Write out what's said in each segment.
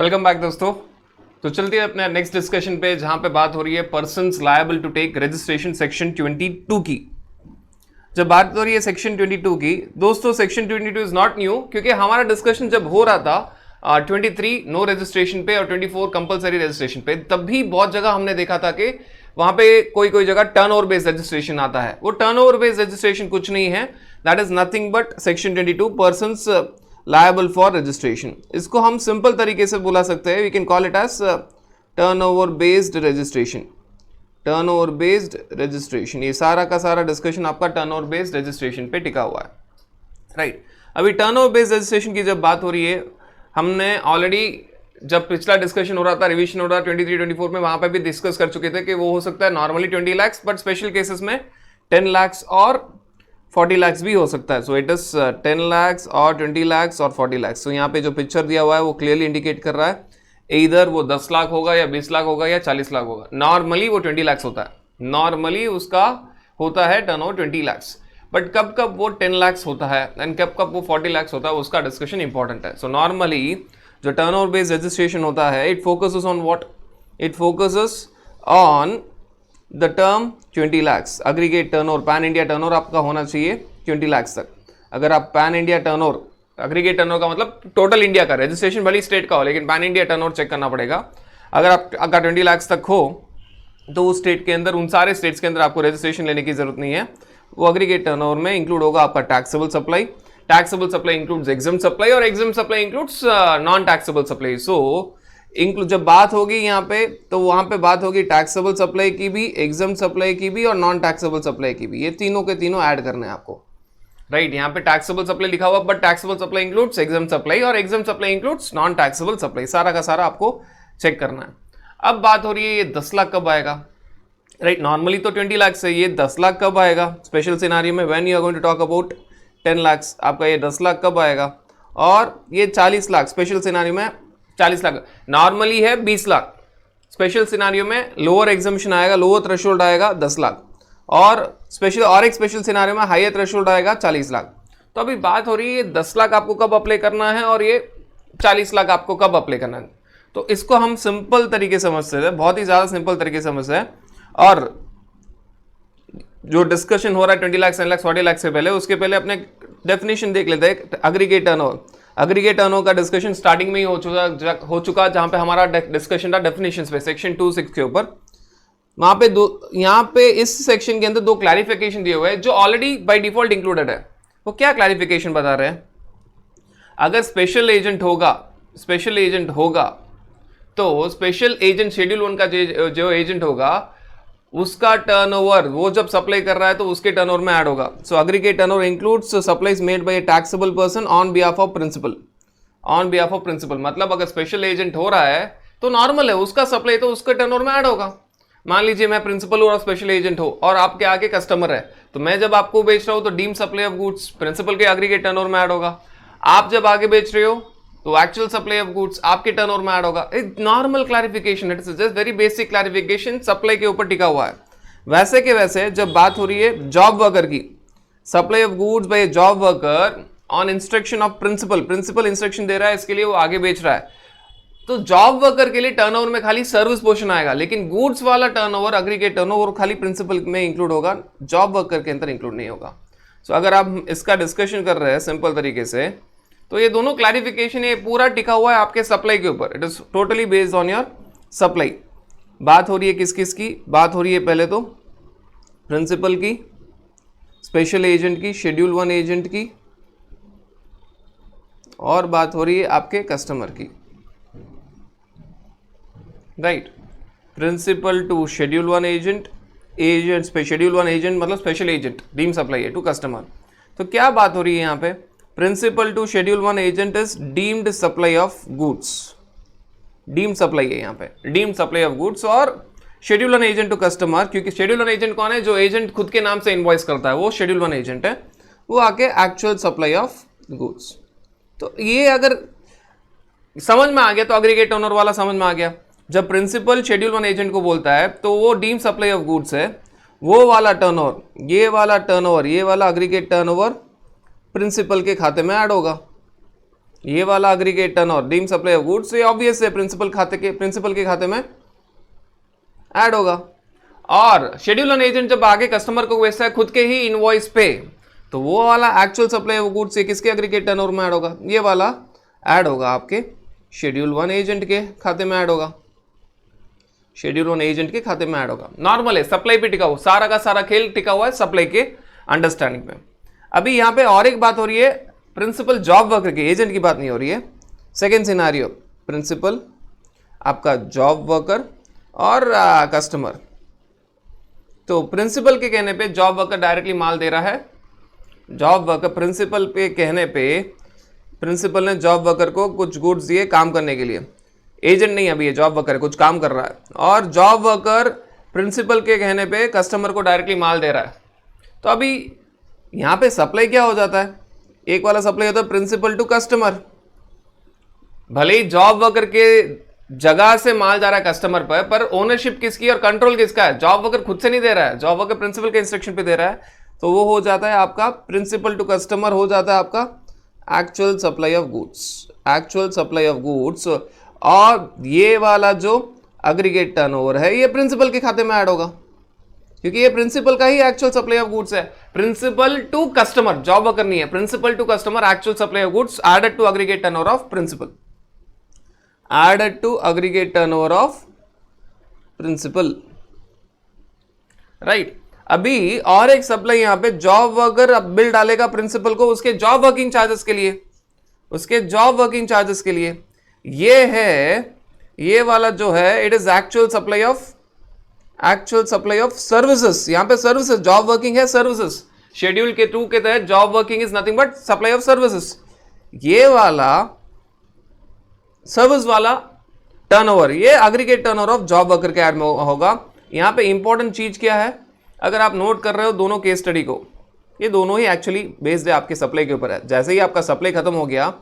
Welcome back दोस्तों। तो चलते हैं अपने नेक्स्ट डिस्कशन पे, जहां पे बात हो रही है persons liable to take registration section 22 की। जब बात हो रही है सेक्शन 22 की दोस्तों, सेक्शन 22 इज नॉट न्यू, क्योंकि हमारा डिस्कशन जब हो रहा था 23 नो रजिस्ट्रेशन पे और 24 कंपलसरी रजिस्ट्रेशन पे, तब भी बहुत जगह हमने देखा था कि वहां पे कोई जगह टर्नओवर बेस्ड रजिस्ट्रेशन आता है। वो टर्नओवर बेस्ड रजिस्ट्रेशन कुछ नहीं है, that is nothing but section 22 persons liable for registration. इसको हम सिंपल तरीके से बुला सकते हैं, we can call it as turnover based registration. Turnover based registration, ये सारा का सारा डिस्कशन आपका टर्नओवर बेस्ड रजिस्ट्रेशन पे टिका हुआ है, राइट। अभी टर्नओवर बेस्ड रजिस्ट्रेशन की जब बात हो रही है, हमने ऑलरेडी जब पिछला डिस्कशन हो रहा था, रिवीजन हो रहा था 23-24 में, वहां पे भी डिस्कस कर चुके थे कि वो हो सकता है normally 20 lakh, but special cases में 10 लाख और 40 लाख भी हो सकता है। सो इट इज 10 लाख और 20 लाख और 40 लाख। सो यहाँ पे जो पिक्चर दिया हुआ है वो क्लियरली इंडिकेट कर रहा है इधर वो 10 लाख होगा या 20 लाख होगा या 40 लाख होगा। नॉर्मली वो 20 लाख होता है, नॉर्मली उसका होता है टर्नओवर 20 लाख, बट कब कब वो 10 लाख होता है एंड कब कब वो 40 लाख होता है, उसका डिस्कशन इंपॉर्टेंट है। सो नॉर्मली जो टर्नओवर बेस्ड रजिस्ट्रेशन होता है, it focuses on what, it focuses on the term 20 lakh aggregate turnover. Pan India turnover आपका होना चाहिए 20 लाख तक। अगर आप pan India turnover, aggregate turnover का मतलब टोटल इंडिया का, रजिस्ट्रेशन भले स्टेट का हो लेकिन पैन इंडिया टर्नओवर चेक करना पड़ेगा। अगर आपका 20 लाख तक हो तो उस स्टेट के अंदर, उन सारे स्टेट्स के अंदर आपको रजिस्ट्रेशन लेने की जरूरत नहीं है। वो अग्रीगेट टर्नओवर में इंक्लूड होगा आपका taxable supply. Taxable supply includes exempt supply और exempt supply includes non taxable supply. So include जब बात होगी यहाँ पे, तो वहां पे बात होगी टैक्सेबल सप्लाई की भी, एग्जाम सप्लाई की भी और नॉन टैक्सेबल सप्लाई की भी। ये तीनों के तीनों ऐड करने हैं आपको, राइट। यहाँ पे टैक्सेबल सप्लाई लिखा हुआ, but taxable supply includes exempt supply और exempt supply includes non taxable supply. सारा का सारा आपको चेक करना है। अब बात हो रही है ये 10 लाख कब आएगा, राइट। नॉर्मली तो 20 लाख से ये 10 लाख कब आएगा स्पेशल सिनारियो में, when you are going to talk about 10 lakh, आपका ये 10 लाख कब आएगा। और ये 40 लाख स्पेशल सिनारियो में, 40 लाख नॉर्मली है 20 लाख, स्पेशल सिनारियो में लोअर एग्जामिशन आएगा, लोअर थ्रेशोल्ड आएगा 10 लाख, और स्पेशल और एक स्पेशल सिनारियो में हायर थ्रेशोल्ड आएगा 40 लाख। तो अभी बात हो रही है 10 लाख आपको कब अप्लाई करना है और ये 40 लाख आपको कब अप्लाई करना है। तो इसको हम सिंपल तरीके से समझते हैं, बहुत ही ज्यादा सिंपल तरीके से समझते हैं। और जो डिस्कशन हो रहा है 20 लाख, 10 लाख, 40 लाख से पहले, उसके पहले अपने डेफिनेशन देख लेते हैं अग्रीगेट टर्नओवर। अग्रीगेट टर्नओवर का डिस्कशन स्टार्टिंग में ही हो चुका जहां पे हमारा डिस्कशन था डेफिनेशंस पे, सेक्शन 26 के ऊपर। वहां पे यहाँ पे इस सेक्शन के अंदर 2 क्लैरिफिकेशन दिए हुए हैं जो ऑलरेडी बाय डिफॉल्ट इंक्लूडेड है। वो क्या क्लैरिफिकेशन बता रहे हैं, अगर स्पेशल एजेंट होगा तो स्पेशल एजेंट शेड्यूल 1 का जो एजेंट होगा उसका टर्नओवर, वो जब सप्लाई कर रहा है तो उसके टर्नओवर में ऐड होगा। So aggregate turnover includes supplies made by a taxable person on behalf of principal. On behalf of principal मतलब अगर स्पेशल एजेंट हो रहा है तो नॉर्मल है, उसका सप्लाई तो उसके टर्नओवर में ऐड होगा। मान लीजिए मैं प्रिंसिपल हूं और स्पेशल एजेंट हो और आपके आगे कस्टमर है, तो मैं जब आपको बेच रहा हूं तो deem supply of goods principal के अग्रीगेट टर्नओवर में ऐड होगा। आप जब आगे बेच रहे हो तो एक्चुअल सप्लाई ऑफ गुड्स आपके टर्नओवर में ऐड होगा। एक normal clarification, it is just very basic clarification, supply के ऊपर टिका हुआ है। वैसे के वैसे जब बात हो रही है जॉब वर्कर की, supply of goods by job worker on instruction of principal, principal instruction दे रहा है, इसके लिए वो आगे बेच रहा है, तो जॉब वर्कर के लिए टर्नओवर में खाली सर्विस पोर्शन आएगा, लेकिन गुड्स वाला टर्नओवर, अग्रीगेट टर्नओवर खाली प्रिंसिपल में इंक्लूड होगा, जॉब वर्कर के अंदर इंक्लूड नहीं होगा। सो अगर आप इसका डिस्कशन कर रहे हैं सिंपल तरीके से, तो ये दोनों क्लैरिफिकेशन ये पूरा टिका हुआ है आपके सप्लाई के ऊपर, it is totally based on your supply. बात हो रही है किस किस की, बात हो रही है पहले तो प्रिंसिपल की, स्पेशल एजेंट की, शेड्यूल 1 एजेंट की, और बात हो रही है आपके कस्टमर की, right. Principal to schedule 1 agent, schedule 1 agent मतलब स्पेशल एजेंट, डीम सप्लाई है टू कस्टमर। तो क्या बात हो रही है यहाँ पे, principal to schedule 1 agent is deemed supply of goods, deem supply है यहाँ पे, डीम सप्लाई ऑफ गुड्स। और शेड्यूल 1 एजेंट टू कस्टमर, क्योंकि शेड्यूल 1 एजेंट कौन है, जो एजेंट खुद के नाम से इनवॉइस करता है वो शेड्यूल 1 एजेंट है, वो आके एक्चुअल सप्लाई ऑफ गुड्स। तो ये अगर समझ में आ गया तो अग्रीगेट टर्नओवर वाला समझ में आ गया। जब प्रिंसिपल शेड्यूल 1 एजेंट को बोलता है तो वो डीम सप्लाई ऑफ गुड्स है, वो वाला टर्नओवर, ये वाला टर्नओवर, ये वाला अग्रीगेट टर्नओवर प्रिंसिपल के खाते में ऐड होगा। ये वाला aggregate turnover deem supply of goods, ये ऑब्वियस है प्रिंसिपल के खाते में ऐड होगा। और शेड्यूल ऑन एजेंट जब आगे कस्टमर को भेजता है खुद के ही इनवॉइस पे, तो वो वाला एक्चुअल सप्लाई ऑफ गुड्स ये किसके एग्रीगेट टर्नओवर में ऐड होगा, ये वाला ऐड होगा आपके शेड्यूल 1 एजेंट के खाते में ऐड होगा, शेड्यूल 1 एजेंट के खाते में ऐड होगा। नॉर्मल है, सप्लाई पे टिका हुआ, सारा का सारा खेल टिका हुआ है सप्लाई के अंडरस्टैंडिंग में। अभी यहां पे और एक बात हो रही है, प्रिंसिपल जॉब वर्कर के, एजेंट की बात नहीं हो रही है। सेकेंड सिनारियो, प्रिंसिपल आपका जॉब वर्कर और कस्टमर। तो प्रिंसिपल के कहने पे जॉब वर्कर डायरेक्टली माल दे रहा है, जॉब वर्कर प्रिंसिपल पे कहने पे प्रिंसिपल ने जॉब वर्कर को कुछ गुड्स दिए काम करने के लिए, एजेंट नहीं अभी ये जॉब वर्कर कुछ काम कर रहा है, और जॉब वर्कर प्रिंसिपल के कहने पे कस्टमर को डायरेक्टली माल दे रहा है। तो अभी यहाँ पे सप्लाई क्या हो जाता है, एक वाला सप्लाई होता है प्रिंसिपल टू कस्टमर, भले ही जॉब वर्कर के जगह से माल जा रहा है कस्टमर पर ओनरशिप किसकी और कंट्रोल किसका है, जॉब वर्कर खुद से नहीं दे रहा है, जॉब वर्कर प्रिंसिपल के इंस्ट्रक्शन पे दे रहा है। तो वो हो जाता है आपका प्रिंसिपल टू कस्टमर, हो जाता है आपका actual supply of goods, actual supply of goods. और ये वाला जो एग्रीगेट टर्नओवर है ये प्रिंसिपल के खाते में ऐड होगा, क्योंकि ये प्रिंसिपल का ही एक्चुअल सप्लाई ऑफ गुड्स है। Principal to customer, job worker नहीं है, principal to customer actual supply of goods added to aggregate turnover of principal, added to aggregate turnover of principal, right. अभी और एक सप्लाई यहां पे जॉब वर्कर अब bill डालेगा प्रिंसिपल को उसके जॉब वर्किंग चार्जेस के लिए, उसके जॉब वर्किंग चार्जेस के लिए। ये है, ये वाला जो है it is actual supply of, actual supply of services. यहां पे सर्विसेज, जॉब वर्किंग है सर्विसेज, शेड्यूल के 2 के तहत job working is nothing but supply of services. ये वाला सर्विस वाला टर्नओवर ये aggregate turnover of job worker के ऐड में होगा। यहां पे इंपॉर्टेंट चीज क्या है, अगर आप नोट कर रहे हो दोनों केस स्टडी को, ये दोनों ही एक्चुअली बेस्ड है आपके सप्लाई के ऊपर है। जैसे ही आपका सप्लाई खत्म हो गया,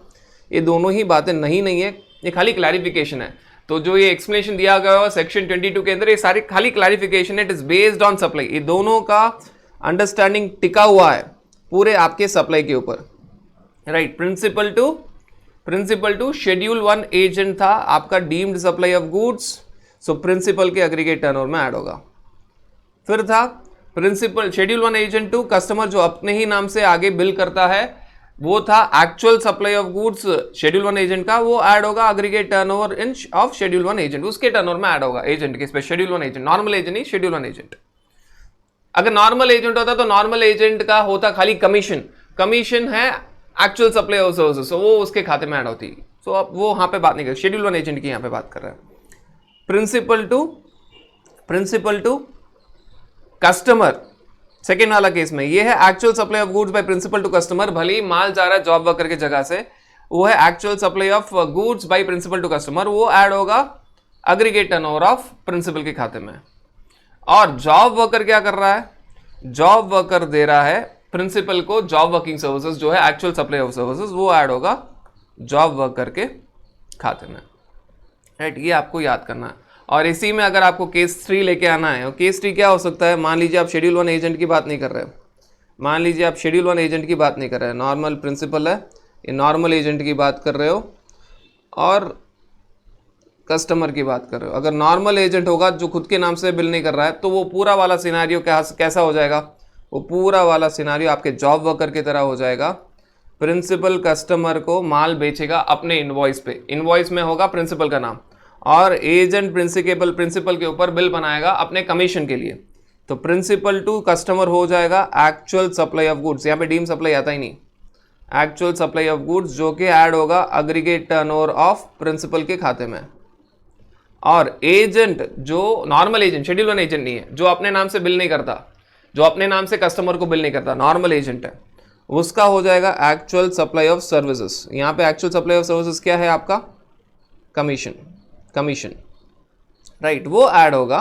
ये दोनों ही बातें नहीं है, ये खाली क्लैरिफिकेशन है। तो जो ये एक्सप्लेनेशन दिया गया है सेक्शन 22 के अंदर, ये सारी खाली क्लैरिफिकेशन है, it is based on supply. ये दोनों का अंडरस्टैंडिंग टिका हुआ है पूरे आपके सप्लाई के ऊपर, right. Principal to schedule 1 agent था आपका deemed supply of goods, so principal के एग्रीगेट टर्नओवर में ऐड होगा। फिर था principal schedule 1 agent to customer, जो अपने ही नाम से आगे बिल करता है, वो था actual supply of goods schedule 1 agent का, वो ऐड होगा aggregate turnover in of schedule 1 agent, उसके टर्नओवर में ऐड होगा एजेंट के, शेड्यूल 1 एजेंट, नॉर्मल एजेंट नहीं, शेड्यूल 1 एजेंट। अगर नॉर्मल एजेंट होता तो नॉर्मल एजेंट का होता खाली कमीशन, कमीशन है एक्चुअल सप्लाई ऑफ सर्विसेज, वो उसके खाते में ऐड होती। सो अब वो यहाँ पे बात नहीं कर, शेड्यूल 1 एजेंट की यहाँ पे बात कर रहे हैं। प्रिंसिपल टू कस्टमर सेकेंड वाला केस में ये है actual supply of goods by principal to customer, भले ही माल जा रहा है जॉब वर्कर की जगह से, वो है actual supply of goods by principal to customer, वो ऐड होगा एग्रीगेट टर्नओवर ऑफ प्रिंसिपल के खाते में। और जॉब वर्कर क्या कर रहा है, जॉब वर्कर दे रहा है प्रिंसिपल को जॉब वर्किंग सर्विसेज, जो है एक्चुअल सप्लाई ऑफ सर्विसेज, वो ऐड होगा जॉब वर्कर के खाते में, राइट। ये आपको याद करना है। और इसी में अगर आपको केस 3 लेके आना है, और केस 3 क्या हो सकता है, मान लीजिए आप शेड्यूल 1 एजेंट की बात नहीं कर रहे, मान लीजिए आप शेड्यूल 1 एजेंट की बात नहीं कर रहे, नॉर्मल प्रिंसिपल है, ये नॉर्मल एजेंट की बात कर रहे हो और कस्टमर की बात कर रहे हो। अगर नॉर्मल एजेंट होगा जो खुद के नाम से बिल नहीं कर रहा है, तो वो पूरा वाला सिनेरियो कैसा हो जाएगा, वो पूरा वाला सिनेरियो आपके जॉब वर्कर की तरह हो जाएगा। प्रिंसिपल कस्टमर को माल बेचेगा अपने इनवॉइस पे, इनवॉइस में होगा प्रिंसिपल का नाम, और एजेंट प्रिंसिपल के ऊपर बिल बनाएगा अपने कमीशन के लिए। तो प्रिंसिपल टू कस्टमर हो जाएगा एक्चुअल सप्लाई ऑफ गुड्स, यहाँ पे डीम सप्लाई आता ही नहीं, एक्चुअल सप्लाई ऑफ गुड्स, जो कि ऐड होगा एग्रीगेट टर्नओवर ऑफ प्रिंसिपल के खाते में। और एजेंट जो नॉर्मल एजेंट, शेड्यूल 1 एजेंट नहीं है, जो अपने नाम से बिल नहीं करता, जो अपने नाम से कस्टमर को बिल नहीं करता, नॉर्मल एजेंट है, उसका हो जाएगा एक्चुअल सप्लाई ऑफ सर्विसेज। यहाँ पे एक्चुअल सप्लाई ऑफ सर्विसेज क्या है आपका, कमीशन, राइट, वो ऐड होगा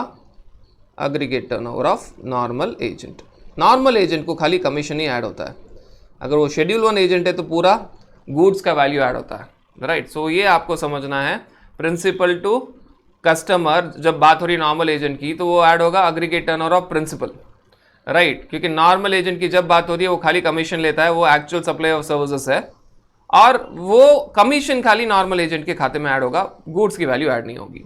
aggregate turnover of normal agent. Normal agent को खाली कमीशन ही ऐड होता है, अगर वो शेड्यूल 1 एजेंट है तो पूरा गुड्स का वैल्यू ऐड होता है, राइट। सो ये आपको समझना है, प्रिंसिपल टू कस्टमर जब बात हो रही नॉर्मल एजेंट की, तो वो ऐड होगा aggregate turnover of principal, right, क्योंकि नॉर्मल एजेंट की जब बात हो रही है वो खाली कमीशन लेता है, वो एक्चुअल सप्लाई ऑफ सर्विसेज है। और वो कमीशन खाली नॉर्मल एजेंट के खाते में ऐड होगा, गुड्स की वैल्यू ऐड नहीं होगी।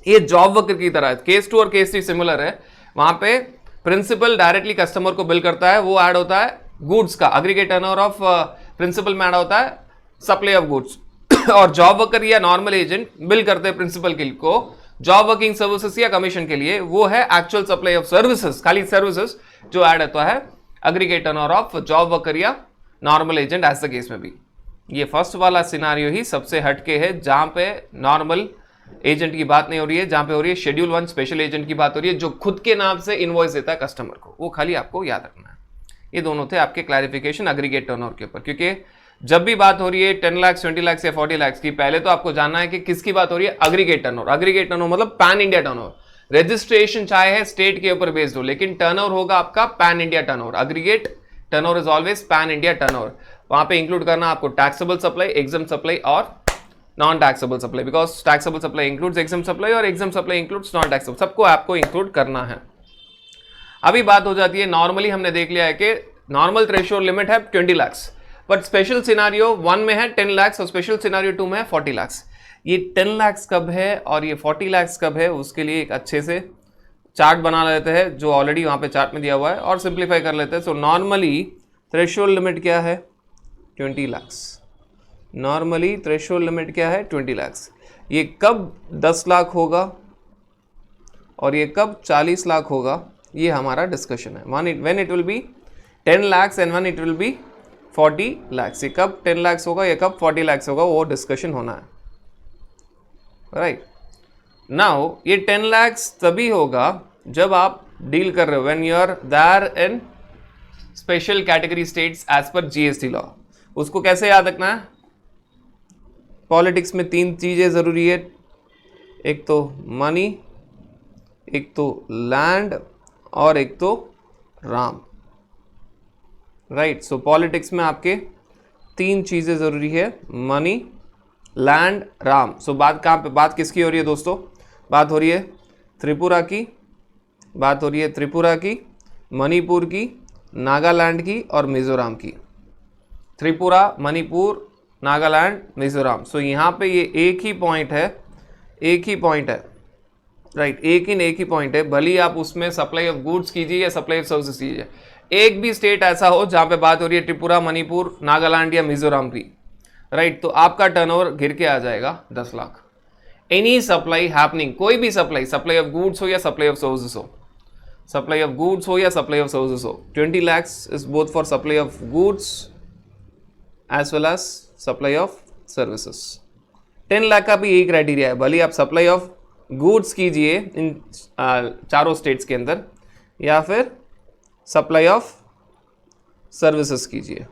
ये जॉब वर्कर की तरह है। केस 2 और केस 3 सिमिलर है, वहां पे प्रिंसिपल डायरेक्टली कस्टमर को बिल करता है, वो ऐड होता है गुड्स का, एग्रीगेट टर्नओवर ऑफ प्रिंसिपल में ऐड होता है सप्लाई ऑफ गुड्स। और जॉब वर्कर या नॉर्मल एजेंट बिल करते हैं प्रिंसिपल को जॉब वर्किंग सर्विसेज या कमीशन के लिए, वो है एक्चुअल सप्लाई ऑफ सर्विसेज, खाली सर्विसेज जो ऐड होता है aggregate turnover of job worker या normal agent as the case में भी। ये फर्स्ट वाला सिनारियो ही सबसे हटके है, जहां पे नॉर्मल एजेंट की बात नहीं हो रही है, जहां पे हो रही है शेड्यूल 1 स्पेशल एजेंट की बात हो रही है, जो खुद के नाम से इनवॉइस देता है कस्टमर को। वो खाली आपको याद रखना है। ये दोनों थे आपके क्लैरिफिकेशन एग्रीगेट टर्नओवर के ऊपर, क्योंकि जब भी बात हो रही है 10 लाख 20 लाख या 40 लाख की, पहले तो आपको जानना है कि किसकी बात हो रही है, एग्रीगेट टर्नओवर। एग्रीगेट टर्नओवर मतलब पैन इंडिया टर्नओवर। रजिस्ट्रेशन चाहे है स्टेट के ऊपर बेस्ड हो, लेकिन टर्नओवर होगा आपका pan India turnover. Aggregate turnover is always pan India turnover. वहां पे इंक्लूड करना आपको टैक्सेबल सप्लाई, एग्जाम सप्लाई और non taxable supply, because taxable supply includes exempt supply और exempt supply includes non taxable, सबको आपको इंक्लूड करना है। अभी बात हो जाती है, नॉर्मली हमने देख लिया है कि नॉर्मल थ्रेशोल्ड लिमिट है 20 लाख, बट स्पेशल सिनारियो 1 में है 10 लाख और स्पेशल सिनारियो 2 में है 40 लाख। ये 10 लाख कब है और ये 40 लाख कब है, उसके लिए एक अच्छे से चार्ट बना लेते हैं, जो ऑलरेडी वहां पे चार्ट में दिया हुआ है, और सिंप्लीफाई कर लेते हैं। सो नॉर्मली थ्रेशोल्ड लिमिट क्या है, 20 लाख। नॉर्मली थ्रेशोल्ड लिमिट क्या है, 20 लाख। ये कब 10 लाख होगा और ये कब 40 लाख होगा, ये हमारा डिस्कशन है। When it will be 10 lakh and when it will be 40 lakh. ये कब 10 लाख होगा, ये कब 40 लाख होगा, वो डिस्कशन होना है, राइट। नाउ ये 10 लाख तभी होगा जब आप डील कर रहे हो when you are there in special category states as per GST law. उसको कैसे याद रखना है, पॉलिटिक्स में 3 चीजें जरूरी है, एक तो मनी, एक तो लैंड और एक तो राम, राइट। सो पॉलिटिक्स में आपके 3 चीजें जरूरी है, मनी, लैंड, राम। सो बात कहाँ पे, बात किसकी हो रही है दोस्तों, बात हो रही है त्रिपुरा की, बात हो रही है त्रिपुरा की, मणिपुर की, नागालैंड की और मिजोरम की। त्रिपुरा, मणिपुर, नागालैंड, मिजोरम। सो यहाँ पे ये एक ही पॉइंट है, एक ही पॉइंट है, राइट। एक ही पॉइंट है, भले आप उसमें सप्लाई ऑफ गुड्स कीजिए या सप्लाई ऑफ सर्विसेज कीजिए। एक भी स्टेट ऐसा हो जहां पे बात हो रही है त्रिपुरा, मणिपुर, नागालैंड या मिजोरम की, राइट, तो आपका टर्नओवर घिर के आ जाएगा 10 लाख। एनी सप्लाई हैपनिंग, कोई भी सप्लाई, सप्लाई ऑफ गुड्स हो या सप्लाई ऑफ सर्विसेज हो, सप्लाई ऑफ गुड्स हो या सप्लाई ऑफ सर्विसेज हो, 20 lakh is both for supply of goods as well as supply of services. 10 lakh का भी यही क्राइटेरिया है, भले आप सप्लाई ऑफ गुड्स कीजिए इन चारों स्टेट्स के अंदर या फिर सप्लाई ऑफ सर्विसेज कीजिए,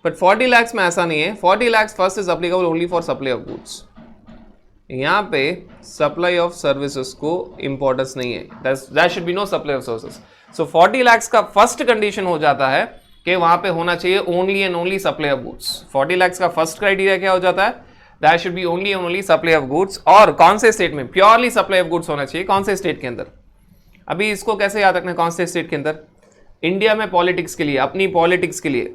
बट 40 लाख में ऐसा नहीं है। 40 lakh first is applicable only for supply of goods. यहाँ पे सप्लाई ऑफ सर्विसेज को इंपॉर्टेंस नहीं है, that should be no supply of services. So 40 lakh का फर्स्ट कंडीशन हो जाता है कि वहां पे होना चाहिए only and only supply of goods. 40 lakh का फर्स्ट क्राइटेरिया क्या हो जाता है, that should B only and only supply of goods. और कौन से स्टेट में, प्योरली सप्लाई ऑफ गुड्स होना चाहिए, कौन से स्टेट के अंदर। अभी इसको कैसे याद रखना है, कौन से स्टेट के अंदर, इंडिया में पॉलिटिक्स के लिए, अपनी पॉलिटिक्स के लिए,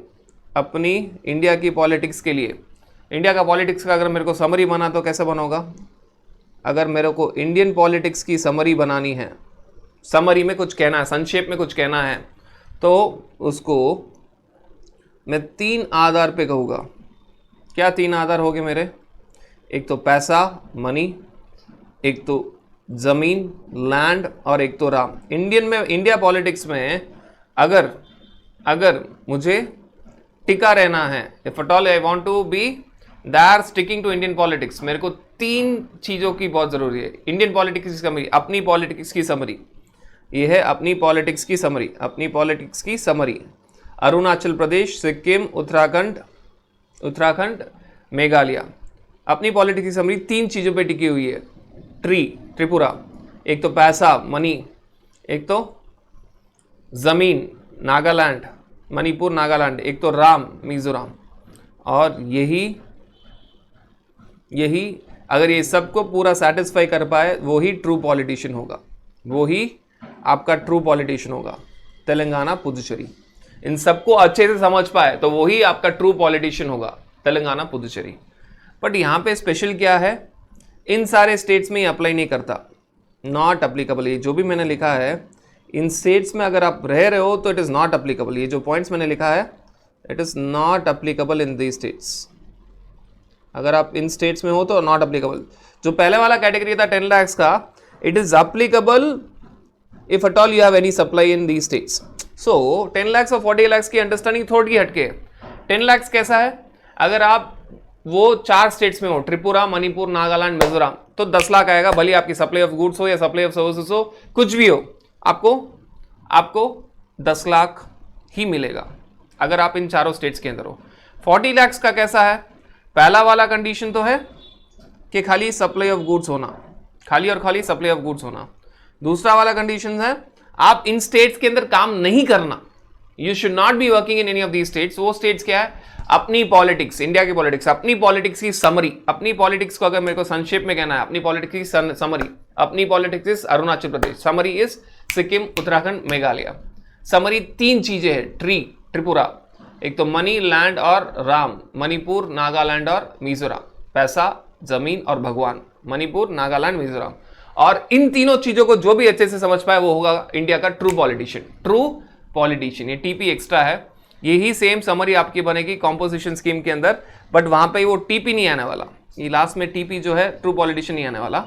अपनी इंडिया की पॉलिटिक्स के लिए, इंडिया का पॉलिटिक्स का अगर मेरे को समरी बना तो कैसे बनोगा, अगर मेरे को इंडियन पॉलिटिक्स की समरी बनानी है, समरी में कुछ कहना है, संक्षेप में कुछ कहना है, तो उसको मैं 3 आधार पे कहूँगा। क्या 3 आधार हो गए मेरे, एक तो पैसा, मनी, एक तो जमीन, लैंड और एक तो राम। इंडिया पॉलिटिक्स में अगर मुझे टिका रहना है, if at all I want to be there sticking to Indian politics, मेरे को 3 चीजों की बहुत जरूरी है। इंडियन पॉलिटिक्स की समरी, अपनी पॉलिटिक्स की समरी, ये है अपनी पॉलिटिक्स की समरी, अपनी पॉलिटिक्स की समरी। अरुणाचल प्रदेश, सिक्किम, उत्तराखंड, मेघालय, अपनी पॉलिटिक्स की समरी 3 चीजों पे टिकी हुई है। त्रिपुरा, एक तो पैसा, मनी, एक तो जमीन, नागालैंड, मणिपुर, नागालैंड, एक तो राम, मिजोरम। और यही अगर ये सबको पूरा सेटिस्फाई कर पाए, वो ही ट्रू पॉलिटिशियन होगा, वो ही आपका ट्रू पॉलिटिशियन होगा। तेलंगाना, पुदुचेरी, इन सबको अच्छे से समझ पाए तो वो ही आपका ट्रू पॉलिटिशियन होगा। तेलंगाना, पुदुचेरी। बट यहाँ पे स्पेशल क्या है, इन सारे स्टेट्स में ये अप्लाई नहीं करता, नॉट अप्लीकेबल। ये जो भी मैंने लिखा है इन स्टेट्स में अगर आप रह रहे हो तो इट इज़ नॉट अप्लीकेबल। ये जो पॉइंट्स मैंने लिखा है it is not applicable in the states. अगर आप इन स्टेट्स में हो तो नॉट अप्लीकेबल। जो पहले वाला कैटेगरी था 10 lakhs का, it is applicable if at all you have any supply in the states. So 10 lakhs और 40 lakhs की अंडरस्टैंडिंग थोड़ी हटके है। 10 lakhs कैसा है, अगर आप वो 4 स्टेट्स में हो, त्रिपुरा, मणिपुर, नागालैंड, मिजोरम, तो 10 लाख आएगा, भले आपकी सप्लाई ऑफ गुड्स हो या सप्लाई ऑफ सर्विसेज हो, कुछ भी हो, आपको 10 लाख ही मिलेगा अगर आप इन चारों स्टेट्स के अंदर हो। 40 lakhs का कैसा है, पहला वाला कंडीशन तो है कि खाली सप्लाई ऑफ गुड्स होना, खाली और खाली सप्लाई ऑफ गुड्स होना। दूसरा वाला कंडीशन है आप इन स्टेट्स के अंदर काम नहीं करना, you should not be working in any of the states. वो स्टेट्स क्या है, अपनी पॉलिटिक्स, इंडिया की पॉलिटिक्स, अपनी पॉलिटिक्स की समरी, अपनी पॉलिटिक्स को अगर मेरे को संक्षेप में कहना है, अपनी पॉलिटिक्स की समरी, अपनी politics is Arunachal Pradesh, summary is Sikkim, Uttarakhand, Meghalaya. Summary 3 चीजें है, त्रिपुरा, एक तो मनी, लैंड और राम, मणिपुर, नागालैंड और मिजोरम, पैसा, जमीन और भगवान, मणिपुर, नागालैंड, मिजोरम। और इन तीनों चीजों को जो भी अच्छे से समझ पाए वो होगा इंडिया का ट्रू पॉलिटिशियन। ट्रू पॉलिटिशियन, ये टीपी एक्स्ट्रा है, यही सेम समरी आपकी बनेगी कॉम्पोजिशन स्कीम के अंदर, बट वहां पे वो टीपी नहीं आने वाला, ये लास्ट में टीपी जो है ट्रू पॉलिटिशियन नहीं आने वाला,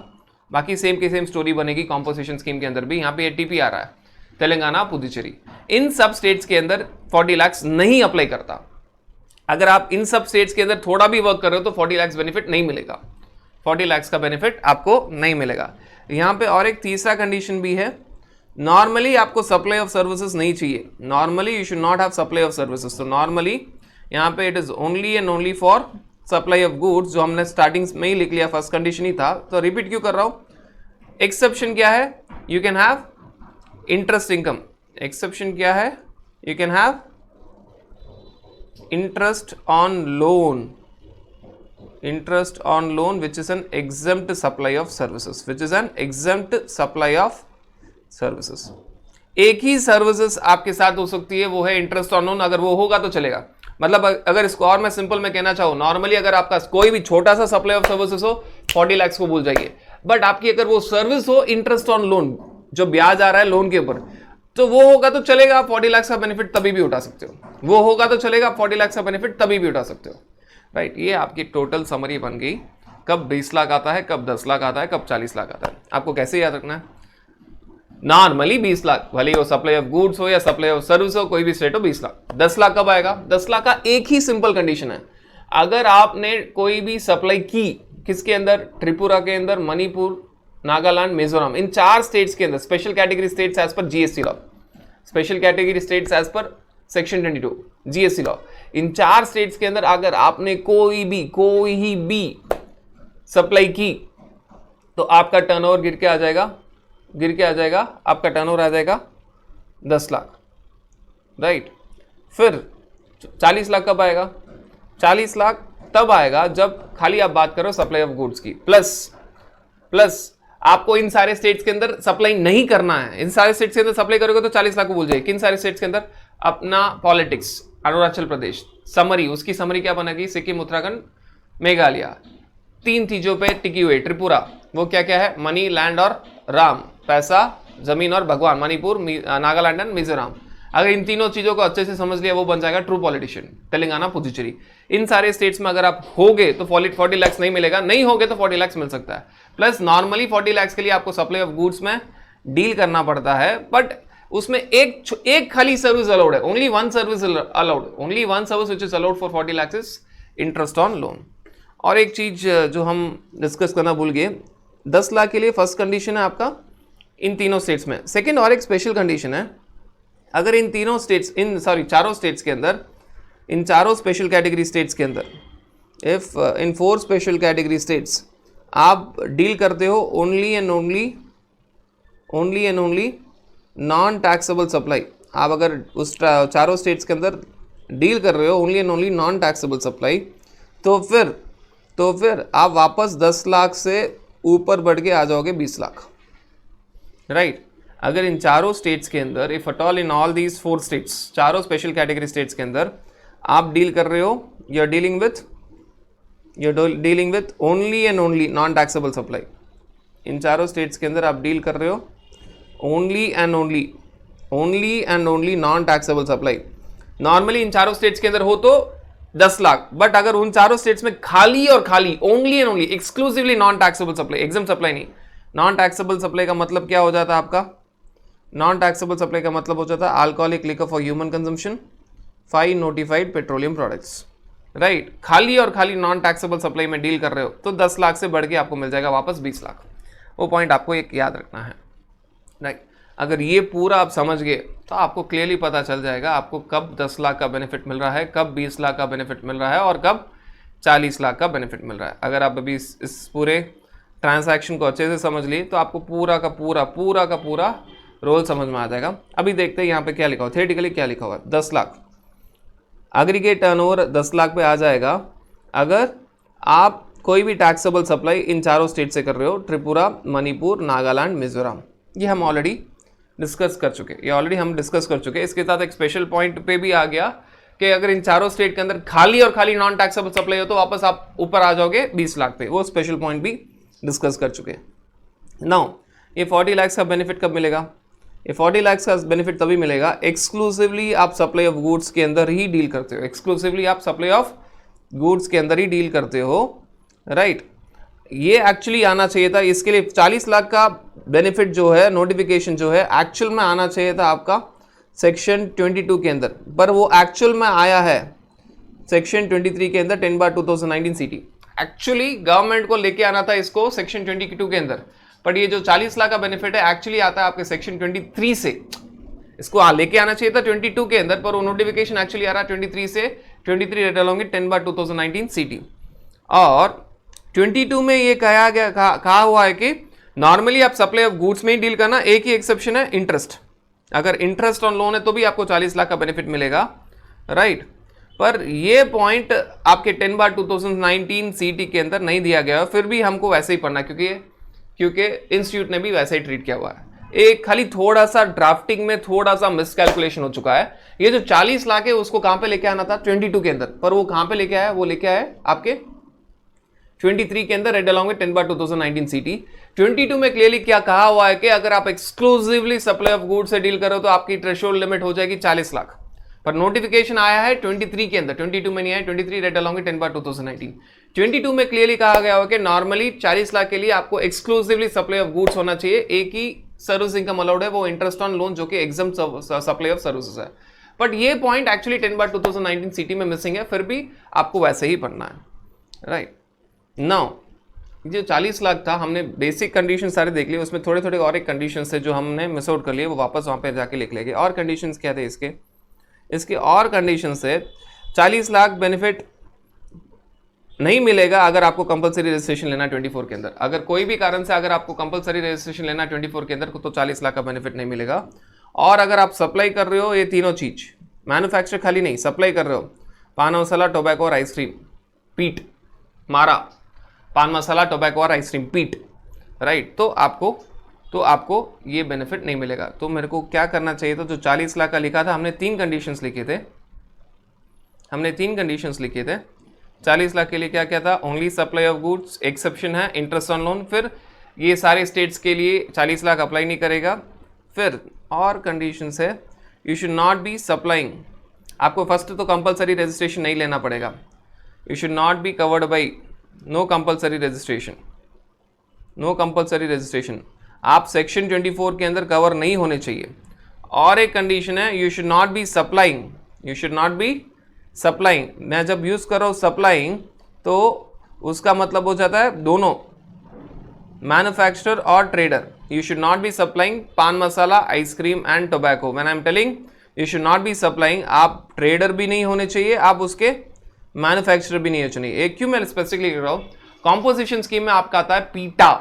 बाकी सेम की सेम स्टोरी बनेगी कॉम्पोजिशन स्कीम के अंदर भी। यहाँ पे ये टीपी आ रहा है, तेलंगाना, पुदुचेरी, इन सब स्टेट्स के अंदर 40 lakhs नहीं अप्लाई करता। अगर आप इन सब स्टेट्स के अंदर थोड़ा भी वर्क कर रहे हो तो 40 lakhs बेनिफिट नहीं मिलेगा, 40 lakhs का बेनिफिट आपको नहीं मिलेगा। यहां पे और एक तीसरा कंडीशन भी है, नॉर्मली आपको सप्लाई ऑफ सर्विसेज नहीं चाहिए, normally you should not have supply of services. तो नॉर्मली यहां पे it is only and only for supply of goods, जो हमने स्टार्टिंग में ही लिख लिया, फर्स्ट कंडीशन ही था, तो रिपीट क्यों कर रहा हूं। एक्सेप्शन क्या है, you can have interest income, exception क्या है, you can have interest on loan, interest on loan which is an exempt supply of services, which is an exempt supply of services। एक ही services आपके साथ हो सकती है, वो है इंटरेस्ट ऑन लोन, अगर वो होगा तो चलेगा। मतलब अगर इसको और मैं सिंपल में कहना चाहूँ, नॉर्मली अगर आपका कोई भी छोटा सा सप्लाई ऑफ सर्विसेज हो 40 lakhs को भूल जाइए, बट आपकी अगर वो सर्विस हो इंटरेस्ट ऑन लोन, जो ब्याज आ रहा है लोन के ऊपर, तो वो होगा तो चलेगा, आप 40 lakhs का बेनिफिट तभी भी उठा सकते हो, वो होगा तो चलेगा, आप 40 lakhs का बेनिफिट तभी भी उठा सकते हो, राइट। ये आपकी टोटल समरी बन गई, कब 20 लाख आता है, कब 10 लाख आता है, कब 40 लाख आता है। आपको कैसे याद रखना है, नॉर्मली 20 लाख, भले वो सप्लाई ऑफ गुड्स हो या सप्लाई ऑफ सर्विस हो, कोई भी स्टेट हो 20 लाख। 10 लाख कब आएगा, 10 लाख का एक ही सिंपल कंडीशन है, अगर आपने कोई भी सप्लाई की, किसके अंदर, त्रिपुरा के अंदर, मणिपुर, नागालैंड, मिजोरम, इन 4 स्टेट्स के अंदर, special category states as per GST law, special category states as per section 22 GST law, इन 4 स्टेट्स के अंदर अगर आपने कोई भी सप्लाई की तो आपका टर्नओवर गिर के आ जाएगा, आपका टर्नओवर आ जाएगा 10 लाख, राइट। फिर 40 लाख कब आएगा, 40 लाख तब आएगा जब खाली आप बात करो सप्लाई ऑफ गुड्स की, प्लस आपको इन सारे स्टेट्स के अंदर सप्लाई नहीं करना है। इन सारे स्टेट्स के अंदर सप्लाई करोगे तो 40 लाख को भूल जाइए। किन सारे स्टेट्स के अंदर, अपना पॉलिटिक्स, अरुणाचल प्रदेश, समरी, उसकी समरी क्या बनेगी, सिक्किम, उत्तराखंड, मेघालय, 3 चीजों पे टिकी हुई। त्रिपुरा, वो क्या क्या है, मनी, लैंड और राम, पैसा, जमीन और भगवान, मणिपुर, नागालैंड एंड मिजोरम। अगर इन तीनों चीजों को अच्छे से समझ लिया, वो बन जाएगा ट्रू पॉलिटिशियन। तेलंगाना, पुदुचेरी, इन सारे स्टेट्स में अगर आप होगे तो 40 lakhs नहीं मिलेगा, नहीं होगे तो 40 lakhs मिल सकता है। प्लस नॉर्मली 40 lakhs के लिए आपको सप्लाई ऑफ गुड्स में डील करना पड़ता है, बट उसमें एक खाली सर्विस अलाउड है, only one service allowed, only one service which is allowed for 40 lakhs is interest on loan. और एक चीज जो हम डिस्कस करना भूल गए, 10 लाख के लिए फर्स्ट कंडीशन है आपका इन तीनों स्टेट्स में। सेकेंड और एक स्पेशल कंडीशन है, अगर इन तीनों स्टेट्स, चारों स्टेट्स के अंदर, इन चारों स्पेशल कैटेगरी स्टेट्स के अंदर, if in 4 special category states आप डील करते हो only and only non taxable supply, आप अगर उस चारों स्टेट्स के अंदर डील कर रहे हो only and only non taxable supply, तो फिर आप वापस 10 लाख से ऊपर बढ़ के आ जाओगे 20 लाख, राइट। अगर इन चारों स्टेट्स के अंदर, if at all in all these 4 states, चारों स्पेशल कैटेगरी स्टेट्स के अंदर आप डील कर रहे हो, you are dealing with you are dealing with only and only non taxable supply. इन चारों स्टेट्स के अंदर आप डील कर रहे हो only and only non taxable supply. Normally इन चारों स्टेट्स के अंदर हो तो 10 लाख, बट अगर उन चारों स्टेट्स में खाली और खाली only and only exclusively non taxable supply, exempt supply नहीं, नॉन टैक्सेबल सप्लाई का मतलब क्या हो जाता है आपका? नॉन टैक्सेबल सप्लाई का मतलब हो जाता है alcoholic liquor for human consumption, 5 notified petroleum products, right. खाली और खाली नॉन टैक्सेबल सप्लाई में डील कर रहे हो तो 10 लाख से बढ़ के आपको मिल जाएगा वापस 20 लाख। वो पॉइंट आपको एक याद रखना है, राइट। अगर ये पूरा आप समझ गए तो आपको क्लियरली पता चल जाएगा आपको कब 10 लाख का बेनिफिट मिल रहा है, कब 20 लाख का बेनिफिट मिल रहा है और कब 40 लाख का बेनिफिट मिल रहा है। अगर आप अभी इस पूरे ट्रांजैक्शन को अच्छे से समझ लिए तो आपको पूरा का पूरा रोल समझ में आ जाएगा। अभी देखते हैं यहाँ पे क्या लिखा हुआ, थियोरेटिकली क्या लिखा हुआ है। 10 लाख एग्रीगेट टर्नओवर 10 लाख पे आ जाएगा अगर आप कोई भी टैक्सेबल सप्लाई इन चारों स्टेट से कर रहे हो, त्रिपुरा, मणिपुर, नागालैंड, मिजोरम। ये हम ऑलरेडी डिस्कस कर चुके, इसके साथ एक स्पेशल पॉइंट पे भी आ गया कि अगर इन चारों स्टेट के अंदर खाली और खाली नॉन टैक्सेबल सप्लाई हो तो वापस आप ऊपर आ जाओगे 20 लाख पे। वो स्पेशल पॉइंट भी डिस्कस कर चुके। नाउ ये 40 लाख का बेनिफिट कब मिलेगा? ये 40 लाख का बेनिफिट तभी मिलेगा एक्सक्लूसिवली आप सप्लाई ऑफ गुड्स के अंदर ही डील करते हो, एक्सक्लूसिवली आप सप्लाई ऑफ गुड्स के अंदर ही डील करते हो, राइट। ये एक्चुअली आना चाहिए था, इसके लिए 40 लाख का बेनिफिट जो है, नोटिफिकेशन जो है, एक्चुअल में आना चाहिए था आपका सेक्शन 22 के अंदर, पर वो एक्चुअल में आया है सेक्शन 23 के अंदर 10/2019 सीटी। एक्चुअली गवर्नमेंट को लेके आना था इसको सेक्शन 22 के अंदर, बट ये जो 40 लाख का बेनिफिट है एक्चुअली आता है आपके सेक्शन 23 से। इसको लेके आना चाहिए था 22 के अंदर, पर वो नोटिफिकेशन एक्चुअली आ रहा है 23 से। 23 रेड अलोंग 10/2019 सीटी। और 22 में ये कहा हुआ है कि नॉर्मली आप सप्लाई ऑफ गुड्स में ही डील करना, एक ही एक्सेप्शन है इंटरेस्ट। अगर इंटरेस्ट ऑन लोन है तो भी आपको 40 लाख का बेनिफिट मिलेगा, राइट। पर ये पॉइंट आपके 10/2019 सीटी के अंदर नहीं दिया गया, फिर भी हमको वैसे ही पढ़ना क्योंकि इंस्टीट्यूट ने भी वैसे ही ट्रीट किया हुआ है। एक खाली थोड़ा सा ड्राफ्टिंग में थोड़ा सा मिसकैलकुलेशन हो चुका है। ये जो 40 लाख है उसको कहां पे लेके आना था? 22 के अंदर, पर वो कहां पे लेके आया? वो लेके आया आपके 23 के अंदर, रेड अलोंग विद 10/2019 सीटी। 22 में क्लियरली क्या कहा हुआ है कि अगर आप एक्सक्लूसिवली सप्लाई ऑफ गुड्स से डील करो तो आपकी थ्रेशोल्ड लिमिट हो जाएगी 40 लाख। पर नोटिफिकेशन आया है 23 के अंदर, 22 में नहीं आया। 23 रेड अलोंग विद 10/2019। 22 में क्लियरली कहा गया हो कि नॉर्मली 40 लाख के लिए आपको एक्सक्लूसिवली सप्लाई ऑफ गुड्स होना चाहिए। एक ही सर्विस इनकम अलाउड है, वो इंटरेस्ट ऑन लोन, जो कि एग्जाम सप्लाई ऑफ सर्विसेज है। बट ये पॉइंट एक्चुअली 10/2019 सीटी में मिसिंग है, फिर भी आपको वैसे ही पढ़ना है, राइट। नाउ जो 40 लाख था, हमने बेसिक कंडीशन सारे देख लिए, उसमें थोड़े थोड़े और एक कंडीशन थे जो हमने मिस आउट कर लिए, वो वापस वहाँ पे जाके लिख लेंगे। और कंडीशंस क्या थे इसके और कंडीशन से 40 लाख बेनिफिट नहीं मिलेगा अगर आपको कंपलसरी रजिस्ट्रेशन लेना 24 के अंदर। अगर कोई भी कारण से अगर आपको कंपलसरी रजिस्ट्रेशन लेना 24 के अंदर तो 40 लाख का बेनिफिट नहीं मिलेगा। और अगर आप सप्लाई कर रहे हो ये तीनों चीज, मैन्युफैक्चर खाली नहीं, सप्लाई कर रहे हो पान मसाला, टोबैको और आइसक्रीम, पीट मारा, पान मसाला, टोबैको और आइसक्रीम, पीट, राइट, तो आपको ये बेनिफिट नहीं मिलेगा। तो मेरे को क्या करना चाहिए था? जो 40 लाख का लिखा था, हमने 3 कंडीशंस लिखे थे। 40 लाख के लिए क्या क्या था? Only supply of goods, exception है इंटरेस्ट ऑन लोन। फिर ये सारे स्टेट्स के लिए 40 लाख अप्लाई नहीं करेगा। फिर और कंडीशंस है, you should not be supplying, आपको फर्स्ट तो कंपलसरी रजिस्ट्रेशन नहीं लेना पड़ेगा। You should not be covered by no compulsory registration, आप सेक्शन 24 के अंदर कवर नहीं होने चाहिए। और एक कंडीशन है, you should not be supplying. मैं जब यूज कर रहा हूं सप्लाइंग तो उसका मतलब हो जाता है दोनों, मैन्युफैक्चरर और trader. You should not be supplying paan masala, ice cream and tobacco. When I am telling you should not be supplying, आप ट्रेडर भी नहीं होने चाहिए, आप उसके मैन्युफैक्चरर भी नहीं होने चाहिए। एक क्यों मैं स्पेसिफिकली कर रहा हूं, कॉम्पोजिशन स्कीम में आपका आता है पीटा,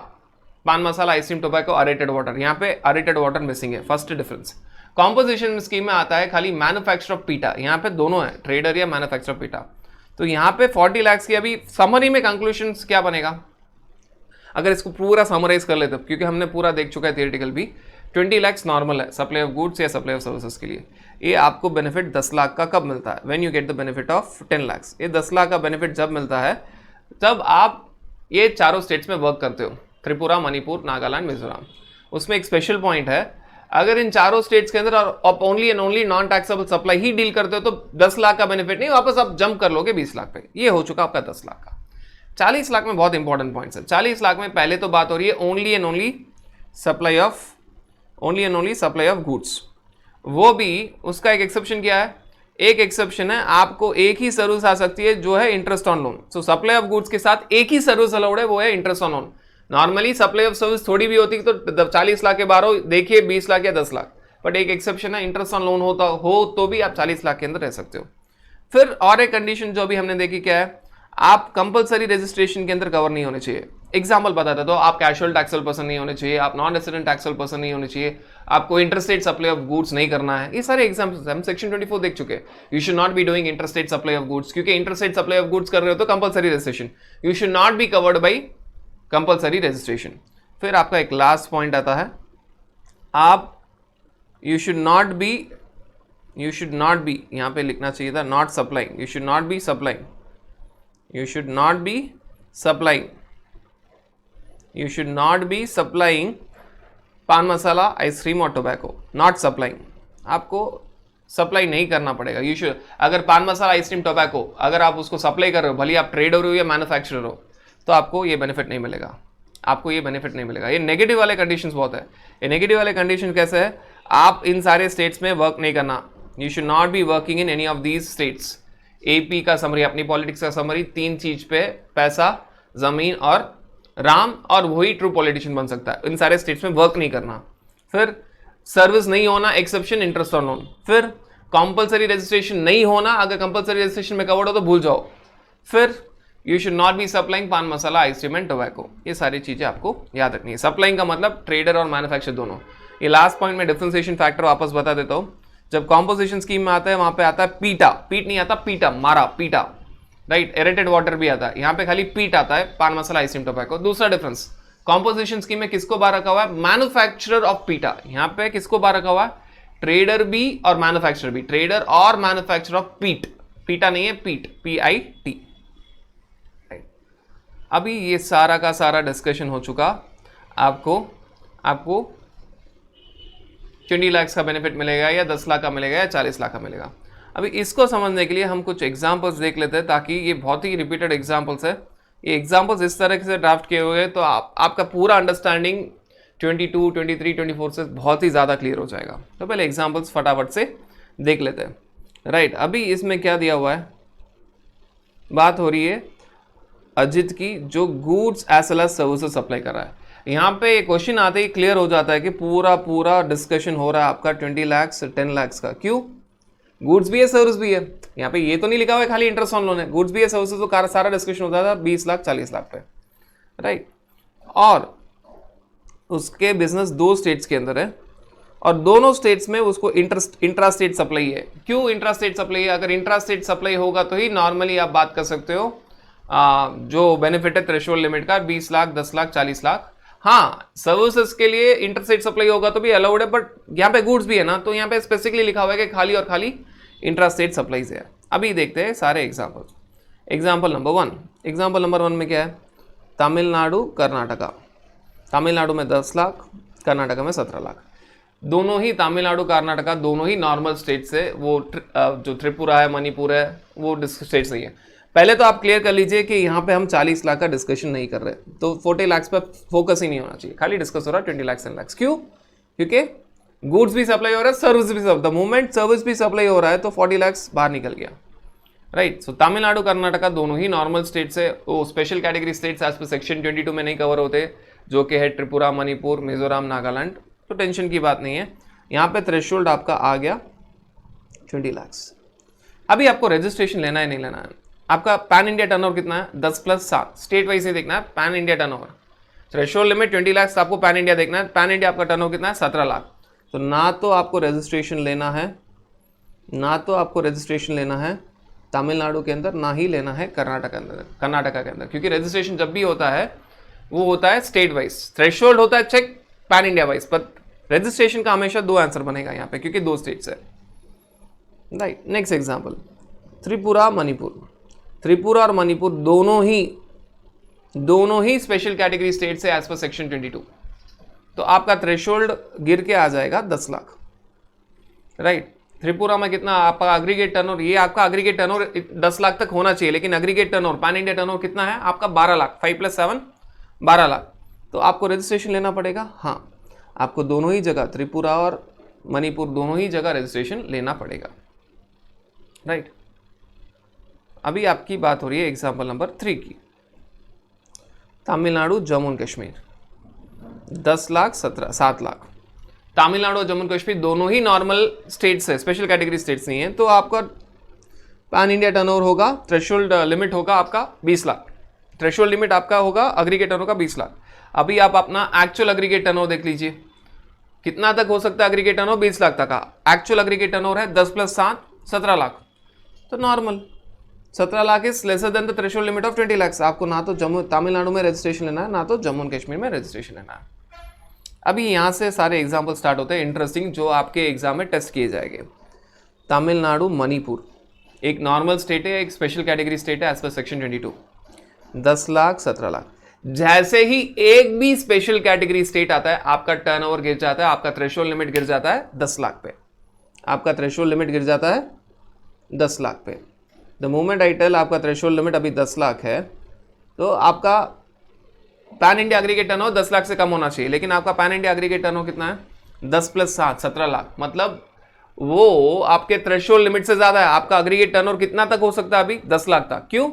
पान masala, ice cream, tobacco, aerated water. यहाँ पे अरेटेड वाटर मिसिंग है, फर्स्ट डिफरेंस। कॉम्पोजिशन स्कीम में आता है खाली मैन्युफैक्चर ऑफ पीटा, यहाँ पे दोनों है, ट्रेडर या मैन्युफैक्चर ऑफ पीटा। तो यहाँ पे 40 लाख की अभी समरी में कंक्लूजन क्या बनेगा? अगर इसको पूरा समराइज कर लेते, क्योंकि हमने पूरा देख चुका है थियोरेटिकल भी, 20 लाख नॉर्मल है सप्लाई ऑफ गुड्स या सप्लाई ऑफ सर्विसेज के लिए। ये आपको बेनिफिट 10 लाख का कब मिलता है? When you get the benefit of 10 lakh. ये 10 लाख का बेनिफिट जब मिलता है जब आप ये चारों स्टेट्स में वर्क करते हो, त्रिपुरा, मणिपुर, नागालैंड, मिजोरम, उसमें एक स्पेशल पॉइंट है, अगर इन चारों स्टेट्स के अंदर आप only and only non taxable supply he deal करते हो तो 10 लाख का बेनिफिट नहीं, वापस आप जंप कर लोगे 20 लाख पे। ये हो चुका आपका 10 लाख का। 40 लाख में बहुत इंपॉर्टेंट पॉइंट्स है। 40 लाख में पहले तो बात हो रही है only and only supply of goods. वो भी उसका एक एक्सेप्शन क्या है? एक एक्सेप्शन है, आपको एक ही सर्विस आ सकती है जो है interest on loan. So supply of goods के साथ एक ही सर्विस अलाउड है, वो है interest on loan. Normally supply of service थोड़ी भी होती तो 40 लाख के 12 देखिए 20 लाख या 10 लाख, बट एक एक्सेप्शन है, इंटरेस्ट ऑन लोन होता हो तो भी आप 40 लाख के अंदर रह सकते हो। फिर और एक कंडीशन जो भी हमने देखी क्या है, आप कंपलसरी रजिस्ट्रेशन के अंदर कवर नहीं होने चाहिए। एग्जाम्पल बताता तो आप कैजुअल टैक्सेबल पर्सन नहीं होने चाहिए, आप नॉन रेसिडेंट टैक्सेबल पर्सन नहीं होने चाहिए, आपको इंटरस्टेट सप्लाई ऑफ गुड्स नहीं करना है। ये सारे एग्जाम्पल्स हम सेक्शन 24 देख चुके हैं। You should not be doing interstate supply of goods, क्योंकि इंटरस्टेट सप्लाई ऑफ गुड्स कर रहे हो तो compulsory registration, you should not be covered by compulsory registration. फिर आपका एक लास्ट पॉइंट आता है, आप यू शुड नॉट बी यहां पे लिखना चाहिए था not supplying, you should not be supplying paan masala, ice cream और टोबैको। नॉट सप्लाइंग, आपको सप्लाई नहीं करना पड़ेगा। यू शुड, अगर पान मसाला, आइसक्रीम, टोबैको अगर आप उसको सप्लाई कर रहे हो, भले आप ट्रेडर हो या मैन्युफैक्चरर हो, तो आपको ये बेनिफिट नहीं मिलेगा। ये नेगेटिव वाले कंडीशंस बहुत है। ये नेगेटिव वाले कंडीशन कैसे है? आप इन सारे स्टेट्स में वर्क नहीं करना। You should not be working in any of these states. AP का समरी, अपनी पॉलिटिक्स का समरी, 3 चीज पे पैसा, जमीन और राम, और वही ट्रू पॉलिटिशियन बन सकता है। इन सारे स्टेट्स में वर्क नहीं करना। फिर सर्विस नहीं होना, एक्सेप्शन इंटरेस्ट ऑन लोन। फिर कंपलसरी रजिस्ट्रेशन नहीं होना, अगर कंपलसरी रजिस्ट्रेशन में कवर्ड हो तो भूल जाओ। फिर you should not be supplying paan masala, ice cream and tobacco. ये सारी चीजें आपको याद रखनी है। सप्लाइंग का मतलब ट्रेडर और मैन्युफैक्चर दोनों। ये लास्ट पॉइंट में डिफरेंशिएशन फैक्टर वापस बता देता हूं। जब कॉम्पोजिशन स्कीम में आता है वहां पे आता है पीटा, पीट नहीं आता, पीटा, मारा, पीटा, राइट। एरेटेड वाटर भी आता है, यहां पे खाली पीट आता है, पान मसाला, आइसक्रीम, टोबैको। दूसरा डिफरेंस, कॉम्पोजिशन स्कीम में किसको बाहर रखा हुआ है? मैन्युफैक्चरर ऑफ पीटा। यहां पे किसको बाहर रखा हुआ है? ट्रेडर भी और मैन्युफैक्चरर भी। ट्रेडर और मैन्युफैक्चरर ऑफ पीट, पीटा नहीं है, पीट, PIT। अभी ये सारा का सारा डिस्कशन हो चुका। आपको 20 लाख का बेनिफिट मिलेगा या 10 लाख का मिलेगा या 40 लाख का मिलेगा। अभी इसको समझने के लिए हम कुछ एग्जांपल्स देख लेते हैं, ताकि ये बहुत ही रिपीटेड एग्जांपल्स है। ये एग्जांपल्स इस तरह से ड्राफ्ट किए हुए तो आपका पूरा अंडरस्टैंडिंग 22, 23, 24 से बहुत ही ज़्यादा क्लियर हो जाएगा। तो पहले एग्जाम्पल्स फटाफट से देख लेते हैं, राइट। अभी इसमें क्या दिया हुआ है? बात हो रही है अजित की, जो goods as well as services supply कर रहा है। यहाँ पे क्वेश्चन आते ही क्लियर हो जाता है कि पूरा डिस्कशन हो रहा है आपका 20 लाख से 10 लाख का। क्यों? गुड्स भी है, सर्विस भी है। यहाँ पे ये तो नहीं लिखा हुआ है खाली इंटरेस्ट ऑन लोन है, गुड्स भी है, सर्विसेज, तो सारा डिस्कशन होता था 20 लाख 40 लाख पे, राइट। और उसके बिजनेस 2 स्टेट्स के अंदर है और दोनों स्टेट्स में उसको इंट्रा स्टेट सप्लाई है। क्यों इंट्रा स्टेट सप्लाई है? अगर इंट्रा स्टेट सप्लाई होगा तो ही नॉर्मली आप बात कर सकते हो जो बेनिफिट है थ्रेशोल्ड लिमिट का 20 लाख, 10 लाख, 40 लाख। हाँ, सर्विसेज के लिए इंटरस्टेट सप्लाई होगा तो भी अलाउड है, बट यहाँ पे गुड्स भी है ना, तो यहाँ पे स्पेसिफिकली लिखा हुआ है कि खाली और खाली इंट्रास्टेट सप्लाईज है। अभी देखते हैं सारे एग्जाम्पल्स। एग्जाम्पल नंबर 1 में क्या है? तमिलनाडु, कर्नाटका। तमिलनाडु में 10 लाख, कर्नाटका में 17 लाख। दोनों ही तमिलनाडु, कर्नाटका दोनों ही नॉर्मल स्टेट से, वो जो त्रिपुरा है, मणिपुर है, वो स्टेट्स नहीं है। पहले तो आप क्लियर कर लीजिए कि यहाँ पे हम 40 लाख का डिस्कशन नहीं कर रहे, तो 40 लाख पे फोकस ही नहीं होना चाहिए, खाली डिस्कस हो रहा है 20 लाख 10 लाख। क्यों? क्योंकि गुड्स भी सप्लाई हो रहा है, सर्विस भी, द मोमेंट सर्विस भी सप्लाई हो रहा है तो 40 लाख बाहर निकल गया, राइट। सो तमिलनाडु, कर्नाटका दोनों ही नॉर्मल स्टेट से, वो special category states as per section 22 में नहीं कवर होते, जो कि है त्रिपुरा, मणिपुर, मिजोरम, नागालैंड, तो टेंशन की बात नहीं है। यहाँ पे थ्रेशोल्ड आपका आ गया 20 लाख। अभी आपको रजिस्ट्रेशन लेना है नहीं लेना है? आपका पैन इंडिया टर्नओवर कितना है? 10 + 7, स्टेट वाइज ही देखना है। Pan India turnover, threshold limit 20 lakh, आपको पैन इंडिया देखना है। पैन इंडिया आपका टर्नओवर कितना है? 17 लाख। तो ना तो आपको रजिस्ट्रेशन लेना है तमिलनाडु के अंदर, ना ही लेना है कर्नाटका के अंदर, क्योंकि रजिस्ट्रेशन जब भी होता है वो होता है स्टेट वाइज, थ्रेशोल्ड होता है चेक पैन इंडिया वाइज, पर रजिस्ट्रेशन का हमेशा 2 आंसर बनेगा यहाँ पे, क्योंकि 2 स्टेट्स है, राइट। नेक्स्ट एग्जाम्पल, त्रिपुरा और मणिपुर दोनों ही दोनों ही स्पेशल कैटेगरी स्टेट से एज पर सेक्शन 22, तो आपका थ्रेशोल्ड गिर के आ जाएगा 10 लाख, राइट। त्रिपुरा में कितना आपका एग्रीगेट टर्नओवर, ये आपका एग्रीगेट टर्नओवर 10 लाख तक होना चाहिए, लेकिन aggregate turnover pan India turnover कितना है आपका 12 लाख, 5 + 7 12 लाख। तो आपको रजिस्ट्रेशन लेना पड़ेगा, हाँ आपको दोनों ही जगह त्रिपुरा और मणिपुर दोनों ही जगह रजिस्ट्रेशन लेना पड़ेगा, राइट। अभी आपकी बात हो रही है एग्जाम्पल नंबर 3 की। तमिलनाडु जम्मू एंड कश्मीर 10 लाख 7 लाख। तमिलनाडु और जम्मू एंड कश्मीर दोनों ही नॉर्मल स्टेट्स है, स्पेशल कैटेगरी स्टेट्स नहीं है, तो आपका पैन इंडिया टर्नओवर होगा, थ्रेशोल्ड लिमिट होगा आपका 20 लाख, थ्रेशोल्ड लिमिट आपका होगा एग्रीगेट टर्नओवर का 20 लाख। अभी आप अपना एक्चुअल एग्रीगेट टर्नओवर देख लीजिए, कितना तक हो सकता है एग्रीगेट टर्नओवर, 20 लाख तक का। एक्चुअल एग्रीगेट टर्नओवर है 10 + 7 17 लाख, तो normal 17 lakh is lesser then the threshold limit of 20 lakh. आपको ना तो तमिलनाडु में रजिस्ट्रेशन लेना है, ना तो जम्मू एंड कश्मीर में रजिस्ट्रेशन लेना है। अभी यहाँ से सारे एग्जाम्पल स्टार्ट होते हैं इंटरेस्टिंग, जो आपके एग्जाम में टेस्ट किए जाएंगे। तमिलनाडु मणिपुर एक नॉर्मल स्टेट है, एक स्पेशल कैटेगरी स्टेट है as per section 22, 10 lakh 17 lakh. जैसे ही एक भी स्पेशल कैटेगरी स्टेट आता है आपका टर्नओवर गिर जाता है, आपका थ्रेशोल्ड लिमिट गिर जाता है 10 लाख पे, आपका थ्रेशोल्ड लिमिट गिर जाता है 10 लाख पे। द मोमेंट आई टेल आपका थ्रेशोल्ड लिमिट अभी 10 लाख है, तो आपका pan India aggregate turnover 10 lakh से कम होना चाहिए, लेकिन आपका पैन इंडिया एग्रीगेट टर्नओवर कितना है 10 + 7 17 लाख, मतलब वो आपके थ्रेशोल्ड लिमिट से ज्यादा है। आपका एग्रीगेट टर्नओवर कितना तक हो सकता है अभी 10 लाख तक, क्यों?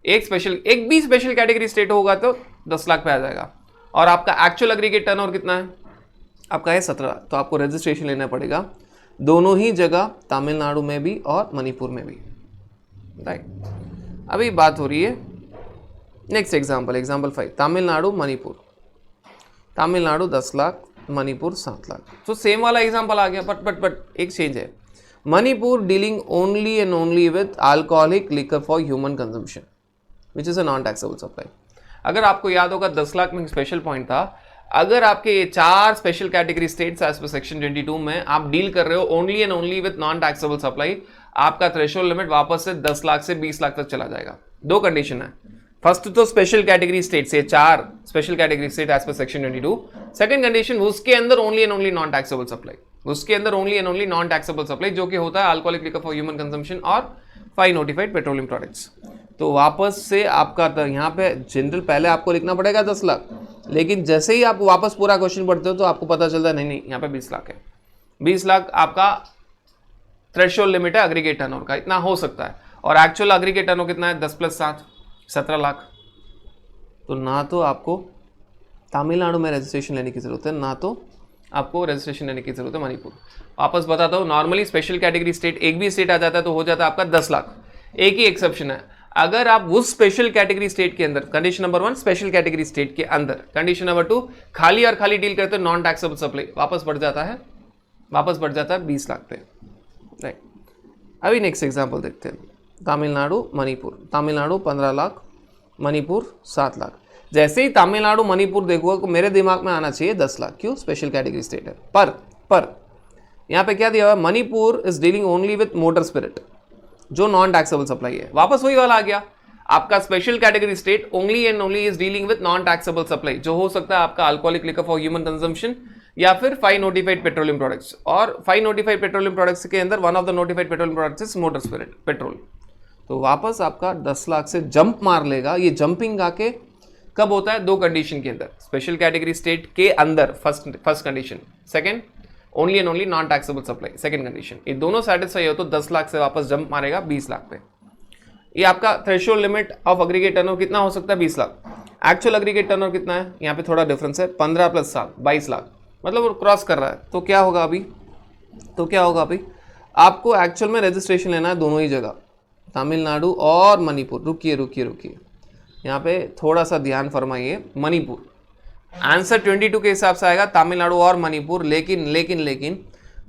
एक भी स्पेशल कैटेगरी स्टेट होगा तो 10 लाख पे आ जाएगा, और आपका एक्चुअल एग्रीगेट टर्नओवर कितना है आपका है 17 लाख। तो आपको रजिस्ट्रेशन लेना पड़ेगा दोनों ही जगह, तमिलनाडु में भी और मणिपुर में भी, राइट। अभी बात हो रही है नेक्स्ट एग्जाम्पल 5, तमिलनाडु मणिपुर। तमिलनाडु 10 लाख, मणिपुर 7 लाख। तो सेम वाला एग्जाम्पल आ गया, बट एक चेंज है। Manipur dealing only and only with alcoholic liquor for human consumption which is a non taxable supply. अगर आपको याद होगा 10 लाख में स्पेशल पॉइंट था, अगर आपके ये 4 special category states as per section 22 में आप डील कर रहे हो only and only with non taxable supply, आपका थ्रेशोल्ड लिमिट वापस से 10 लाख से 20 लाख तक चला जाएगा। दो कंडीशन है, फर्स्ट तो स्पेशल कैटेगरी स्टेट से 4 special category state as per section 22, second condition उसके अंदर only and only non taxable supply, उसके अंदर only and only non taxable supply जो कि होता है alcoholic liquor for human consumption और 5 नोटिफाइड पेट्रोलियम प्रोडक्ट्स। तो वापस से आपका यहाँ पे जनरल पहले आपको लिखना पड़ेगा 10 लाख, लेकिन जैसे ही आप वापस पूरा क्वेश्चन पढ़ते हो तो आपको पता चलता है नहीं यहाँ पे 20 लाख है। 20 लाख आपका थ्रेशोल्ड लिमिट है एग्रीगेट टर्नओवर का, इतना हो सकता है, और एक्चुअल एग्रीगेट टर्नओवर कितना है 10 + 7 17 लाख। तो ना तो आपको तमिलनाडु में रजिस्ट्रेशन लेने की जरूरत है, ना तो आपको रजिस्ट्रेशन लेने की जरूरत है मणिपुर। वापस बताता हूँ, नॉर्मली स्पेशल कैटेगरी स्टेट एक भी स्टेट आ जाता है तो हो जाता है आपका 10 लाख। एक ही एक्सेप्शन है, अगर आप उस स्पेशल कैटेगरी स्टेट के अंदर, condition number 1 special category state के अंदर, कंडीशन नंबर 2 खाली और खाली डील करते हो नॉन टैक्सेबल सप्लाई, वापस बढ़ जाता है 20 लाख पे, राइट। अभी नेक्स्ट एग्जांपल देखते हैं, तमिलनाडु मणिपुर। तमिलनाडु 15 लाख, मणिपुर 7 लाख। जैसे ही तमिलनाडु मणिपुर देखोगे तो मेरे दिमाग में आना चाहिए 10 लाख, क्यों? स्पेशल कैटेगरी स्टेट है। पर यहाँ पे क्या दिया हुआ है, Manipur is dealing only with motor spirit जो नॉन टैक्सेबल सप्लाई है। वापस वही वाला आ गया, आपका special category state only and only is dealing with non taxable supply, जो हो सकता है आपका alcoholic liquor for human consumption या फिर 5 नोटिफाइड पेट्रोलियम प्रोडक्ट्स। और 5 नोटिफाइड पेट्रोलियम प्रोडक्ट्स के अंदर one of the notified petroleum products is motor spirit petrol. तो वापस आपका 10 लाख से जंप मार लेगा। ये जंपिंग आके कब होता है? दो कंडीशन के अंदर, स्पेशल कैटेगरी स्टेट के अंदर first condition, second only and only non taxable supply second condition. ये दोनों सेटिस्फाई हो तो 10 लाख से वापस जंप मारेगा 20 लाख पे। ये आपका threshold limit of aggregate turnover कितना हो सकता है? 20 लाख। एक्चुअल एग्रीगेट टर्नओवर कितना है? यहाँ पे थोड़ा डिफरेंस है, 15 + 7 22 लाख, मतलब वो क्रॉस कर रहा है। तो क्या होगा अभी? आपको एक्चुअल में रजिस्ट्रेशन लेना है दोनों ही जगह, तमिलनाडु और मणिपुर। रुकिए, यहाँ पे थोड़ा सा ध्यान फरमाइए। मणिपुर आंसर 22 के हिसाब से आएगा, तमिलनाडु और मणिपुर। लेकिन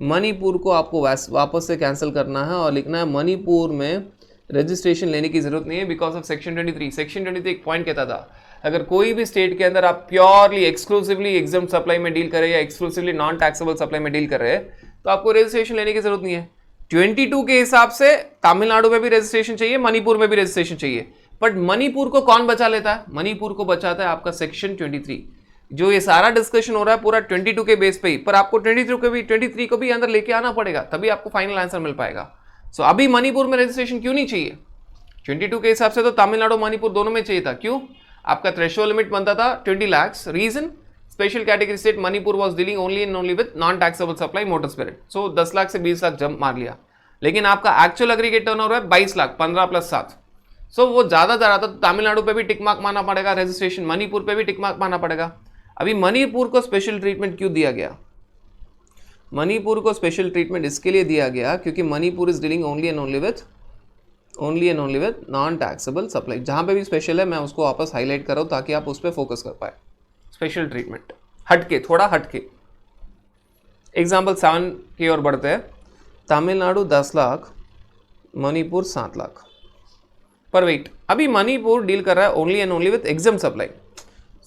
मणिपुर को आपको वापस से कैंसिल करना है और लिखना है मणिपुर में रजिस्ट्रेशन लेने की जरूरत नहीं है बिकॉज ऑफ सेक्शन 23। सेक्शन 23 एक पॉइंट कहता था, अगर कोई भी स्टेट के अंदर आप प्योरली एक्सक्लूसिवली एग्जाम सप्लाई में डील करे या एक्सक्लूसिवली नॉन टैक्सेबल सप्लाई में डील कर रहे हैं तो आपको रजिस्ट्रेशन लेने की जरूरत नहीं है। 22 के हिसाब से तमिलनाडु में भी रजिस्ट्रेशन चाहिए, मणिपुर में भी रजिस्ट्रेशन चाहिए। बट मणिपुर को कौन बचा लेता है? मणिपुर को बचाता है आपका सेक्शन 23। जो ये सारा डिस्कशन हो रहा है पूरा 22 के बेस पे ही, पर आपको 23 को भी अंदर लेके आना पड़ेगा, तभी आपको फाइनल आंसर मिल पाएगा। सो अभी मणिपुर में रजिस्ट्रेशन क्यों नहीं चाहिए? 22 के हिसाब से तो तमिलनाडु मणिपुर दोनों में चाहिए था। क्यों? आपका थ्रेशोल्ड लिमिट बनता था 20 lakh. Reason, special category state Manipur was dealing only and only with non taxable supply motor spirit. So 10 lakh से 20 लाख जंप मार लिया, लेकिन आपका एक्चुअल एग्रीगेट टर्नओवर है 22 लाख, 15 + 7। सो वो ज्यादा जा रहा था, तो तमिलनाडु पे भी टिक मार्क मारना पड़ेगा रजिस्ट्रेशन, मणिपुर पे भी टिक मार्क मारना पड़ेगा। अभी मणिपुर को स्पेशल ट्रीटमेंट क्यों दिया गया? मणिपुर को स्पेशल ट्रीटमेंट इसके लिए दिया गया क्योंकि Manipur is dealing only and only with non taxable supply. जहां पे भी स्पेशल है मैं उसको वापस हाईलाइट कर रहा हूं ताकि आप उस पर फोकस कर पाए। स्पेशल ट्रीटमेंट हटके, थोड़ा हटके। एग्जाम्पल 7 की ओर बढ़ते हैं। तमिलनाडु 10 लाख, मणिपुर 7 लाख। पर वेट, अभी मणिपुर डील कर रहा है only and only with exempt supply.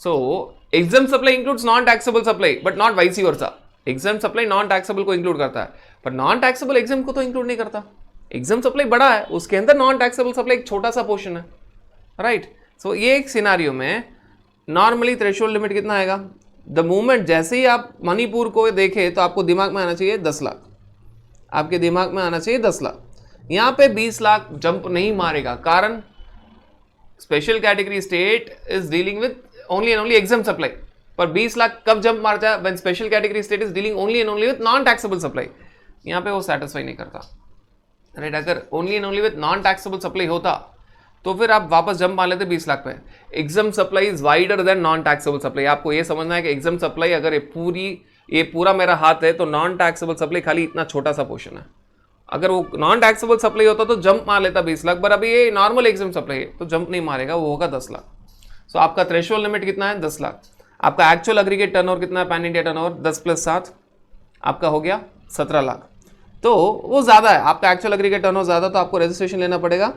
So exam supply includes non taxable supply but not vice versa. Exempt supply non taxable को इंक्लूड करता है, पर नॉन टैक्सेबल एग्जाम को तो इंक्लूड नहीं करता। एग्जाम सप्लाई बड़ा है, उसके अंदर नॉन टैक्सेबल सप्लाई एक छोटा सा पोर्शन है, राइट। सो ये एक सिनारियो में नॉर्मली थ्रेशोल्ड लिमिट कितना आएगा? द मोमेंट जैसे ही आप मणिपुर को देखें तो आपको दिमाग में आना चाहिए 10 लाख, आपके दिमाग में आना चाहिए 10 लाख। यहाँ पे 20 लाख जंप नहीं मारेगा, कारण special category state is dealing with only and only exempt supply. पर 20 लाख कब जंप मारता है? When special category state is dealing only and only with non taxable supply. यहाँ पे वो सेटिस्फाई नहीं करता, राइट। अगर only and only with non taxable supply होता तो फिर आप वापस जंप मार लेते 20 लाख पे। Exempt supply is wider than non taxable supply. आपको ये समझना है कि एग्जाम सप्लाई अगर ये पूरा मेरा हाथ है तो नॉन टैक्सेबल सप्लाई खाली इतना छोटा सा पोर्शन है। अगर वो नॉन टैक्सेबल सप्लाई होता तो जंप मार लेता 20 लाख, पर अभी ये नॉर्मल एग्जाम सप्लाई है तो जंप नहीं मारेगा, वो होगा 10 लाख। सो आपका थ्रेशोल्ड लिमिट कितना है? 10 लाख। आपका एक्चुअल एग्रीगेट टर्नओवर कितना है? पैन इंडिया टर्नओवर 10 + 7 आपका हो गया 17 लाख। तो वो ज़्यादा है, आपका एक्चुअल एग्रीगेट टर्नओवर ज़्यादा, तो आपको रजिस्ट्रेशन लेना पड़ेगा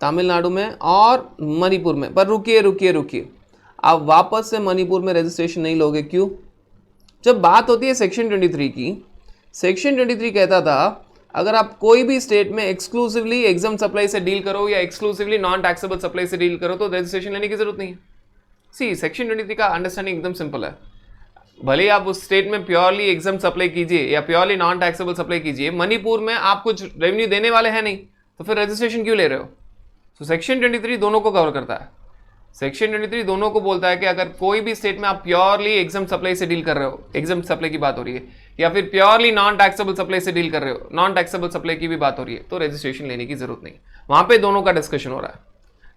तमिलनाडु में और मणिपुर में। पर रुकिए, आप वापस से मणिपुर में रजिस्ट्रेशन नहीं लोगे। क्यों? जब बात होती है सेक्शन 23 की, सेक्शन 23 कहता था अगर आप कोई भी स्टेट में एक्सक्लूसिवली एग्जाम सप्लाई से डील करो या एक्सक्लूसिवली नॉन टैक्सेबल सप्लाई से डील करो तो रजिस्ट्रेशन लेने की जरूरत नहीं है। सी सेक्शन 23 का अंडरस्टैंडिंग एकदम सिंपल है। भले आप उस स्टेट में प्योरली एग्जाम सप्लाई कीजिए या प्योरली नॉन टैक्सेबल सप्लाई कीजिए, मणिपुर में आप कुछ रेवेन्यू देने वाले हैं नहीं, तो फिर रजिस्ट्रेशन क्यों ले रहे हो? तो सेक्शन 23 दोनों को कवर करता है। सेक्शन 23 दोनों को बोलता है कि अगर कोई भी स्टेट में आप प्योरली एग्जाम सप्लाई से डील कर रहे हो, एग्जाम सप्लाई की बात हो रही है, या फिर प्योरली नॉन टैक्सेबल सप्लाई से डील कर रहे हो, नॉन टैक्सेबल सप्लाई की भी बात हो रही है, तो रजिस्ट्रेशन लेने की जरूरत नहीं। वहां पे दोनों का डिस्कशन हो रहा है।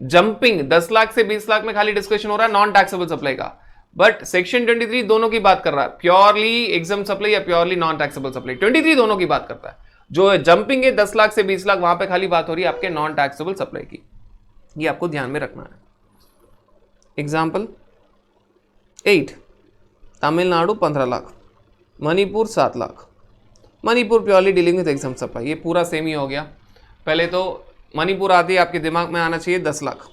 जंपिंग 10 लाख से 20 लाख में खाली डिस्कशन हो रहा है नॉन टैक्सेबल सप्लाई का, बट सेक्शन 23 दोनों की बात कर रहा है, प्योरली एग्जाम सप्लाई या प्योरली नॉन टैक्सेबल सप्लाई। 23 दोनों की बात करता है। जो जंपिंग है 10 लाख से 20 लाख, वहां पे खाली बात हो रही है आपके नॉन टैक्सेबल सप्लाई की। ये आपको ध्यान में रखना है। Example 8, Tamil Nadu 15 lakh, Manipur 7 lakh. Manipur purely dealing with exempt supply, ये पूरा सेम ही हो गया। पहले तो मणिपुर आती है, आपके दिमाग में आना चाहिए 10 लाख।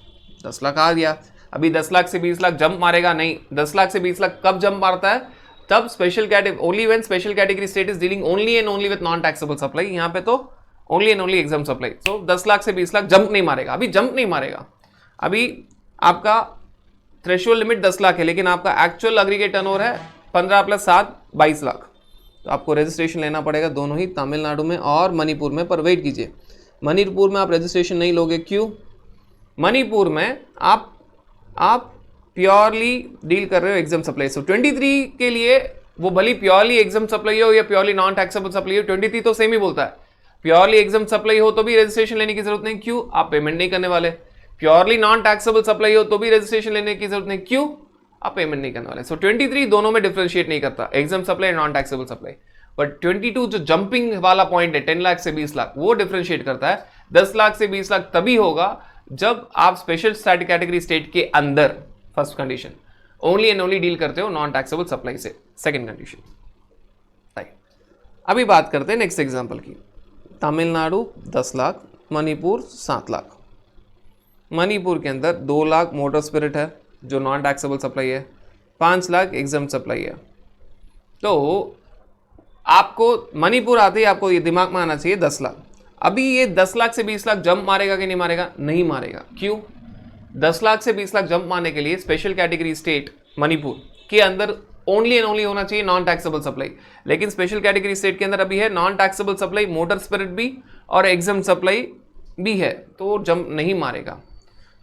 10 लाख आ गया। अभी 10 लाख से 20 लाख जंप मारेगा नहीं। 10 लाख से 20 लाख कब जंप मारता है? तब special category, only when special category state is dealing only and only with non taxable supply. यहाँ पे तो only and only exempt supply. So 10 lakh से 20 लाख जंप नहीं मारेगा, अभी जंप नहीं मारेगा। अभी आपका थ्रेशोल्ड लिमिट 10 लाख है, लेकिन आपका एक्चुअल एग्रीगेट टर्नओवर है 15 + 7 22 लाख। तो आपको रजिस्ट्रेशन लेना पड़ेगा दोनों ही, तमिलनाडु में और मणिपुर में। पर वेट कीजिए, मणिपुर में आप रजिस्ट्रेशन नहीं लोगे। क्यों? मणिपुर में आप प्योरली डील कर रहे हो एग्जाम सप्लाई। सो 23 के लिए वो भली प्योरली एग्जाम सप्लाई हो या प्योरली नॉन टैक्सेबल सप्लाई हो, 23 तो सेम ही बोलता है। प्योरली एग्जाम सप्लाई हो तो भी रजिस्ट्रेशन लेने की जरूरत नहीं। क्यों? आप पेमेंट नहीं करने वाले। प्योरली नॉन टैक्सेबल सप्लाई हो तो भी रजिस्ट्रेशन लेने की जरूरत नहीं। क्यों? आप पेमेंट नहीं करने वाले। सो 23 दोनों में डिफरेंशिएट नहीं करता, exempt supply non taxable supply. But 22 जो जंपिंग वाला पॉइंट है 10 लाख से 20 लाख, वो डिफरेंशिएट करता है। 10 लाख से 20 लाख तभी होगा जब आप स्पेशल स्टैटिक कैटेगरी स्टेट के अंदर, first condition, only and only deal करते हो नॉन टैक्सेबल सप्लाई से, सेकंड कंडीशन। राइट, अभी बात करते हैं नेक्स्ट एग्जांपल की। तमिलनाडु 10 लाख, मणिपुर 7 लाख। मणिपुर के अंदर 2 लाख मोटर स्पिरिट है जो नॉन टैक्सेबल सप्लाई है, 5 लाख एग्जाम सप्लाई है। तो आपको मणिपुर आते ही आपको ये दिमाग में आना चाहिए 10 लाख। अभी ये 10 लाख से 20 लाख जंप मारेगा कि नहीं मारेगा? नहीं मारेगा। क्यों? 10 लाख से 20 लाख जंप मारने के लिए स्पेशल कैटेगरी स्टेट मणिपुर के अंदर ओनली एंड ओनली होना चाहिए नॉन टैक्सेबल सप्लाई, लेकिन स्पेशल कैटेगरी स्टेट के अंदर अभी है non taxable supply, motor spirit भी और एग्जाम सप्लाई भी है, तो जंप नहीं मारेगा।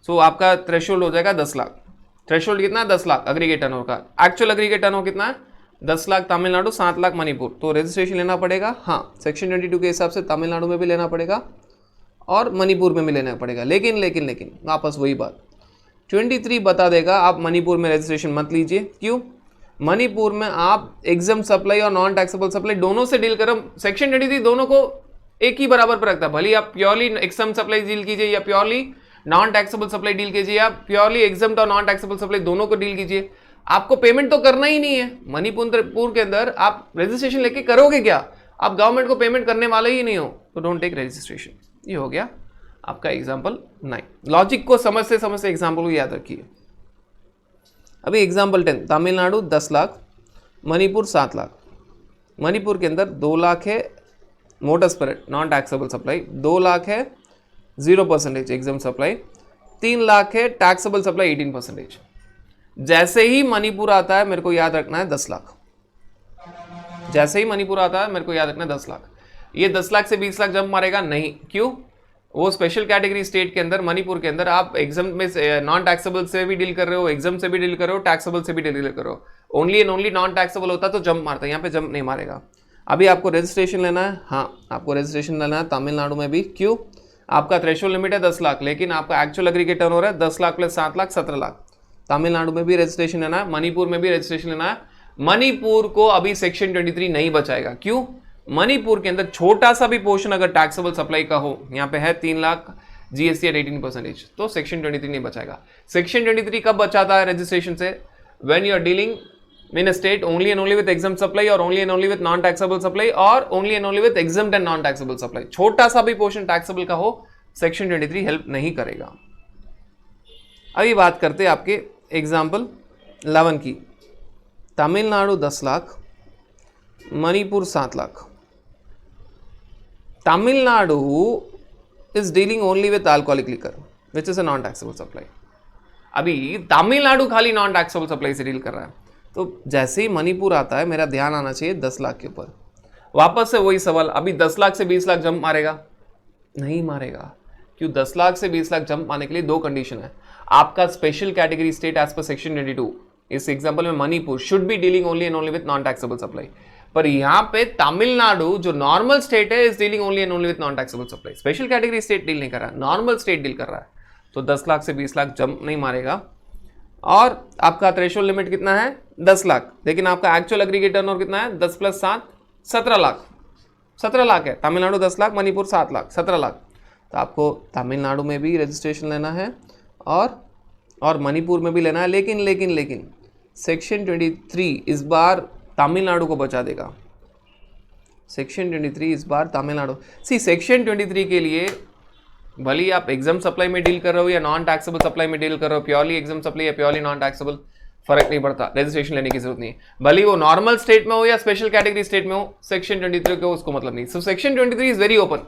सो आपका थ्रेशोल्ड हो जाएगा 10 लाख। थ्रेशोल्ड कितना है? 10 लाख एग्रीगेट टर्नओवर का। एक्चुअल एग्रीगेट टर्नओवर कितना है? 10 लाख तमिलनाडु, 7 लाख मणिपुर। तो रजिस्ट्रेशन लेना पड़ेगा, हाँ सेक्शन 22 के हिसाब से तमिलनाडु में भी लेना पड़ेगा और मणिपुर में भी लेना पड़ेगा। लेकिन लेकिन लेकिन वापस वही बात, 23 बता देगा आप मणिपुर में रजिस्ट्रेशन मत लीजिए। क्यों? मणिपुर में आप एग्जाम सप्लाई और नॉन टैक्सेबल सप्लाई दोनों से डील करो। सेक्शन 23 दोनों को एक ही बराबर पर रखता है, भले आप प्योरली एग्जाम सप्लाई डील कीजिए या purely non taxable supply deal कीजिए या प्योरली एग्जाम और नॉन टैक्सेबल सप्लाई दोनों को डील कीजिए, आपको पेमेंट तो करना ही नहीं है। मणिपुर के अंदर आप रजिस्ट्रेशन लेके करोगे क्या? आप गवर्नमेंट को पेमेंट करने वाले ही नहीं हो, तो डोंट टेक रजिस्ट्रेशन। ये हो गया आपका एग्जाम्पल 9। लॉजिक को समझते समझते एग्जाम्पल को याद रखिए। अभी एग्जाम्पल 10, तमिलनाडु 10 लाख, मणिपुर 7 लाख। मणिपुर के अंदर 2 लाख है motor spirit non taxable supply, 2 lakh है 0% एग्जाम सप्लाई, 3 लाख है टैक्सेबल सप्लाई 18%। जैसे ही मणिपुर आता है मेरे को याद रखना है 10 लाख। जैसे ही मणिपुर आता है मेरे को याद रखना है 10 लाख। ये 10 लाख से 20 लाख जंप मारेगा नहीं। क्यों? वो स्पेशल कैटेगरी स्टेट के अंदर मणिपुर के अंदर आप एग्जाम में नॉन टैक्सेबल से भी डील कर रहे हो, एग्जाम से भी डील कर रहे हो, टैक्सेबल से भी डील कर रहे हो। Only and only non taxable होता तो जंप मारता है, यहाँ पे जंप नहीं मारेगा। अभी आपको रजिस्ट्रेशन लेना है, हाँ आपको रजिस्ट्रेशन लेना है तमिलनाडु में भी। क्यों? आपका थ्रेशोल्ड लिमिट है 10 लाख, लेकिन आपका एक्चुअल एग्रीगेट टर्नओवर है 10 लाख प्लस 7 लाख 17 लाख। तमिलनाडु में भी रजिस्ट्रेशन लेना है, मणिपुर में भी रजिस्ट्रेशन लेना है। मणिपुर को अभी सेक्शन 23 नहीं बचाएगा। क्यों? मणिपुर के अंदर छोटा सा भी पोर्शन अगर टैक्सेबल सप्लाई का हो, यहाँ पे है 3 लाख जीएसटी एट 18%, तो सेक्शन 23 नहीं बचाएगा। सेक्शन 23 कब बचाता है रजिस्ट्रेशन से? When you are dealing in a state only and only with exempt supply और only and only with non taxable supply और only and only with exempt and non taxable supply. छोटा सा भी portion taxable का हो, section 23 help नहीं करेगा। अभी बात करते हैं आपके एग्जाम्पल 11 की। Tamil Nadu 10 lakh, Manipur 7 lakh. Tamil Nadu is dealing only with alcoholic liquor, which is a non-taxable supply. अभी तमिलनाडु खाली नॉन टैक्सेबल सप्लाई से डील कर रहा है, तो जैसे ही मणिपुर आता है मेरा ध्यान आना चाहिए 10 लाख के ऊपर। वापस से वही सवाल, अभी 10 लाख से 20 लाख जंप मारेगा? नहीं मारेगा। क्यों? 10 लाख से 20 लाख जंप मारने के लिए 2 कंडीशन है। आपका special category state as per section 22, इस एग्जाम्पल में Manipur should be dealing only and only with non taxable supply, पर यहाँ पे तमिलनाडु जो नॉर्मल स्टेट है is dealing only and only with non taxable supply. Special category state deal नहीं कर रहा है, नॉर्मल स्टेट डील कर रहा है, तो 10 लाख से 20 लाख जंप नहीं मारेगा। और आपका थ्रेशोल्ड लिमिट कितना है? 10 लाख, लेकिन आपका एक्चुअल एग्रीगेट टर्नओवर कितना है? 10 प्लस 7 17 लाख। 17 लाख है। तमिलनाडु 10 लाख, मणिपुर 7 लाख, 17 लाख। तो आपको तमिलनाडु में भी रजिस्ट्रेशन लेना है और मणिपुर में भी लेना है। लेकिन सेक्शन 23 इस बार तमिलनाडु को बचा देगा। सेक्शन 23 इस बार तमिलनाडु, सेक्शन 23 के लिए भले आप एग्जाम सप्लाई में डील कर रहे हो या नॉन टैक्सेबल सप्लाई में डील कर रहे हो, प्योरली एग्जाम सप्लाई या प्योरली नॉन टैक्सेबल, फर्क नहीं पड़ता, रजिस्ट्रेशन लेने की जरूरत नहीं है। भले वो नॉर्मल स्टेट में हो या स्पेशल कैटेगरी स्टेट में हो, सेक्शन 23 को उसको मतलब नहीं। So section 23 is very open.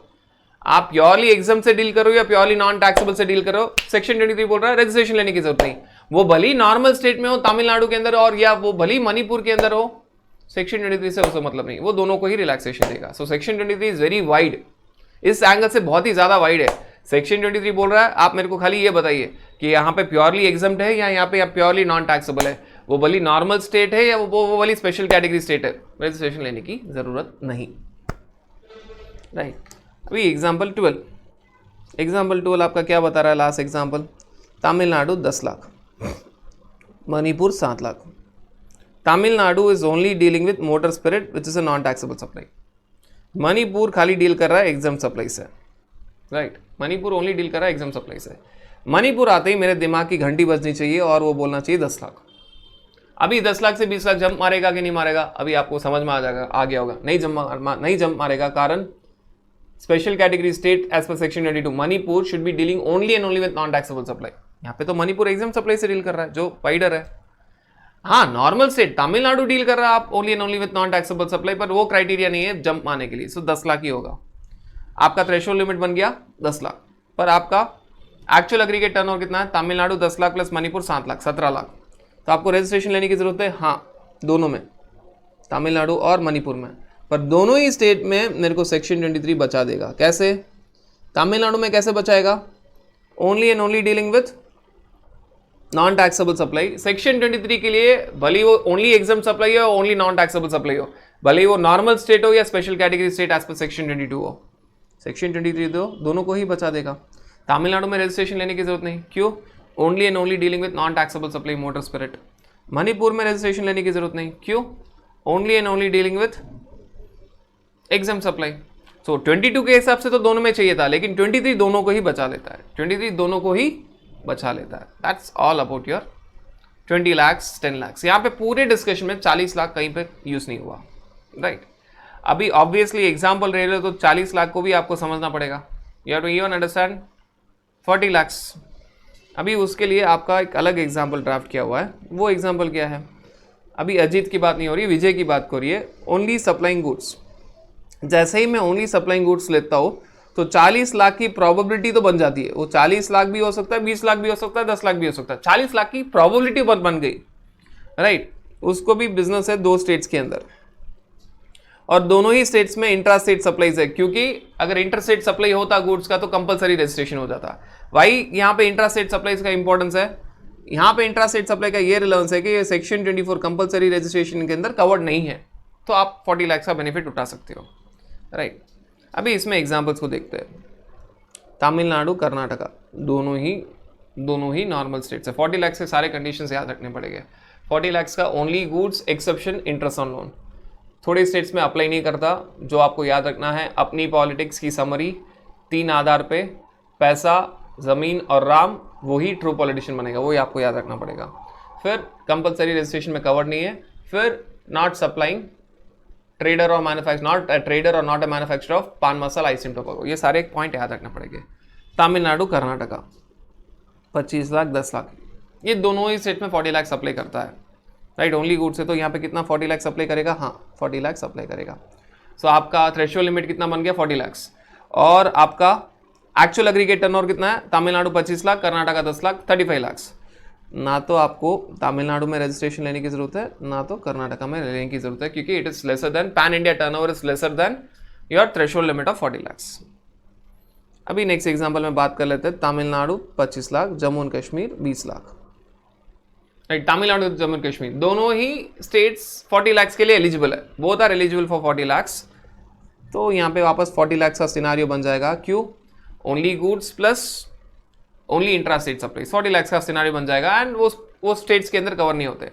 आप प्योरली एग्जाम से डील करो या प्योरली नॉन टैक्सेबल से डील करो, सेक्शन 23 बोल रहा है रजिस्ट्रेशन लेने की जरूरत नहीं। वो भली नॉर्मल स्टेट में हो तमिलनाडु के अंदर और या वो भली मणिपुर के अंदर हो, सेक्शन 23 से उसको मतलब नहीं, वो दोनों को ही रिलैक्सेशन देगा। So section 23 is very wide, इस एंगल से बहुत ही ज्यादा वाइड है। सेक्शन 23 बोल रहा है आप मेरे को खाली ये बताइए कि यहाँ पे प्योरली एग्जाम्ड है या यहाँ पे प्योरली नॉन टैक्सेबल है, वो भली नॉर्मल स्टेट है या वो भली स्पेशल कैटेगरी स्टेट है, रजिस्ट्रेशन लेने की जरूरत नहीं। राइट, अभी एग्जाम्पल 12। एग्जाम्पल 12 आपका क्या बता रहा है? Last example, Tamil Nadu 10 lakh, Manipur 7 lakh. Tamil Nadu is only dealing with motor spirit which is a non taxable supply. Manipur खाली डील कर रहा है एग्जाम सप्लाई से। राइट, मणिपुर ओनली डील कर रहा है एग्जाम सप्लाई से। मणिपुर आते ही मेरे दिमाग की घंटी बजनी चाहिए और वो बोलना चाहिए 10 लाख। अभी 10 लाख से 20 लाख जंप मारेगा कि नहीं मारेगा? अभी आपको समझ में आ गया होगा, नहीं जंप मारेगा। कारण special category state as per section 22, Manipur should be dealing only and only with non taxable supply. यहाँ पे तो मणिपुर एग्जाम सप्लाई से डील कर रहा है जो वाइडर है। हाँ, नॉर्मल स्टेट तमिलनाडु डील कर रहा है आप only and only with non taxable supply, पर वो क्राइटेरिया नहीं है जंप मारने के लिए। सो 10 लाख ही होगा। आपका थ्रेशोल्ड लिमिट बन गया 10 लाख, पर आपका एक्चुअल एग्रीगेट टर्नओवर कितना है, तमिलनाडु 10 लाख प्लस मणिपुर 7 लाख, 17 लाख। तो आपको रजिस्ट्रेशन लेने की जरूरत है, हाँ दोनों में, तमिलनाडु और मणिपुर में। पर दोनों ही स्टेट में मेरे को सेक्शन 23 बचा देगा। कैसे? तमिलनाडु में कैसे बचाएगा? Only and only dealing with non taxable supply. Section 23 के लिए भले वो ओनली एग्जाम सप्लाई हो, ओनली नॉन टैक्सेबल सप्लाई हो, भले वो नॉर्मल स्टेट हो या special category state as per section 22 हो, सेक्शन 23 दोनों को ही बचा देगा। तमिलनाडु में रजिस्ट्रेशन लेने की जरूरत नहीं, क्यों? Only and only dealing with non taxable supply motor spirit. Manipur में रजिस्ट्रेशन लेने की जरूरत नहीं, क्यों? Only and only dealing with exempt supply. So 22 के हिसाब से तो दोनों में चाहिए था, लेकिन 23 दोनों को ही बचा लेता है, 23 दोनों को ही बचा लेता है। That's all about your 20 lakhs 10 lakhs। यहाँ पे पूरे डिस्कशन में 40 लाख कहीं पे यूज नहीं हुआ, राइट। अभी ऑब्वियसली एग्जाम्पल ले रहे हो तो 40 लाख को भी आपको समझना पड़ेगा। You have to even understand 40 lakhs। अभी उसके लिए आपका एक अलग एग्जाम्पल ड्राफ्ट किया हुआ है। वो एग्जाम्पल क्या है? अभी अजीत की बात नहीं हो रही, विजय की बात हो रही है। ओनली सप्लाइंग गुड्स, जैसे ही मैं ओनली सप्लाइंग गुड्स लेता हूँ तो 40 लाख की प्रोबेबिलिटी तो बन जाती है। वो 40 लाख भी हो सकता है, 20 लाख भी हो सकता है, 10 लाख भी हो सकता है। 40 लाख की प्रोबेबिलिटी बन गई, राइट। उसको भी बिजनेस है 2 स्टेट्स के अंदर, और दोनों ही स्टेट्स में इंट्रा स्टेट सप्लाईज है, क्योंकि अगर इंटर स्टेट सप्लाई होता गुड्स का तो कंपलसरी रजिस्ट्रेशन हो जाता। भाई यहाँ पे इंट्रा स्टेट सप्लाईज का इंपॉर्टेंस है। यहाँ पे इंट्रा स्टेट सप्लाई का ये रिलेवेंस है कि ये सेक्शन 24 कंपलसरी रजिस्ट्रेशन के अंदर कवर्ड नहीं है, तो आप 40 लाख का बेनिफिट उठा सकते हो, राइट। अभी इसमें एग्जाम्पल्स को देखते हैं। तमिलनाडु कर्नाटका दोनों ही नॉर्मल स्टेट्स है। 40 लाख से सारे कंडीशंस याद रखने पड़ेंगे। 40 लाख का only goods exception interest on loan. थोड़े स्टेट्स में अप्लाई नहीं करता। जो आपको याद रखना है, अपनी पॉलिटिक्स की समरी 3 आधार पे, पैसा, ज़मीन और राम, वही ट्रू पॉलिटिशियन बनेगा, वही आपको याद रखना पड़ेगा। फिर कंपलसरी रजिस्ट्रेशन में कवर नहीं है। फिर नॉट सप्लाइंग ट्रेडर और मैन्युफैक्चर, नॉट अ ट्रेडर और नॉट अ मैन्युफैक्चरर ऑफ पान मसाला आइसिम टोबैको। ये सारे पॉइंट याद रखना पड़ेंगे। तमिलनाडु कर्नाटका 25 लाख 10 लाख, ये दोनों ही स्टेट में 40 लाख सप्लाई करता है, राइट। ओनली गुड्स है तो यहाँ पे कितना 40 लाख सप्लाई करेगा? हाँ 40 लाख सप्लाई करेगा। सो आपका थ्रेशोल्ड लिमिट कितना बन गया? 40 लाख। और आपका एक्चुअल एग्रीगेट टर्नओवर कितना है? तमिलनाडु 25 लाख, कर्नाटका 10 लाख, 35 लाख। ना तो आपको तमिलनाडु में रजिस्ट्रेशन लेने की जरूरत है, ना तो कर्नाटका में लेने की जरूरत है, क्योंकि it is lesser than pan India turnover is lesser than your threshold limit of 40 lakh. अभी नेक्स्ट एग्जांपल में बात कर लेते हैं। Tamil Nadu 25 lakh, Jammu and Kashmir 20 lakh, right. Tamil Nadu Jammu and Kashmir दोनों ही स्टेट्स 40 लाख के लिए एलिजिबल है, both are eligible for 40 lakh. तो यहाँ पे वापस 40 लाख का सिनारियो बन जाएगा। क्यों? Only goods plus only intra state supply, 40 lakh का सिनारियो बन जाएगा। एंड वो स्टेट्स के अंदर कवर नहीं होते,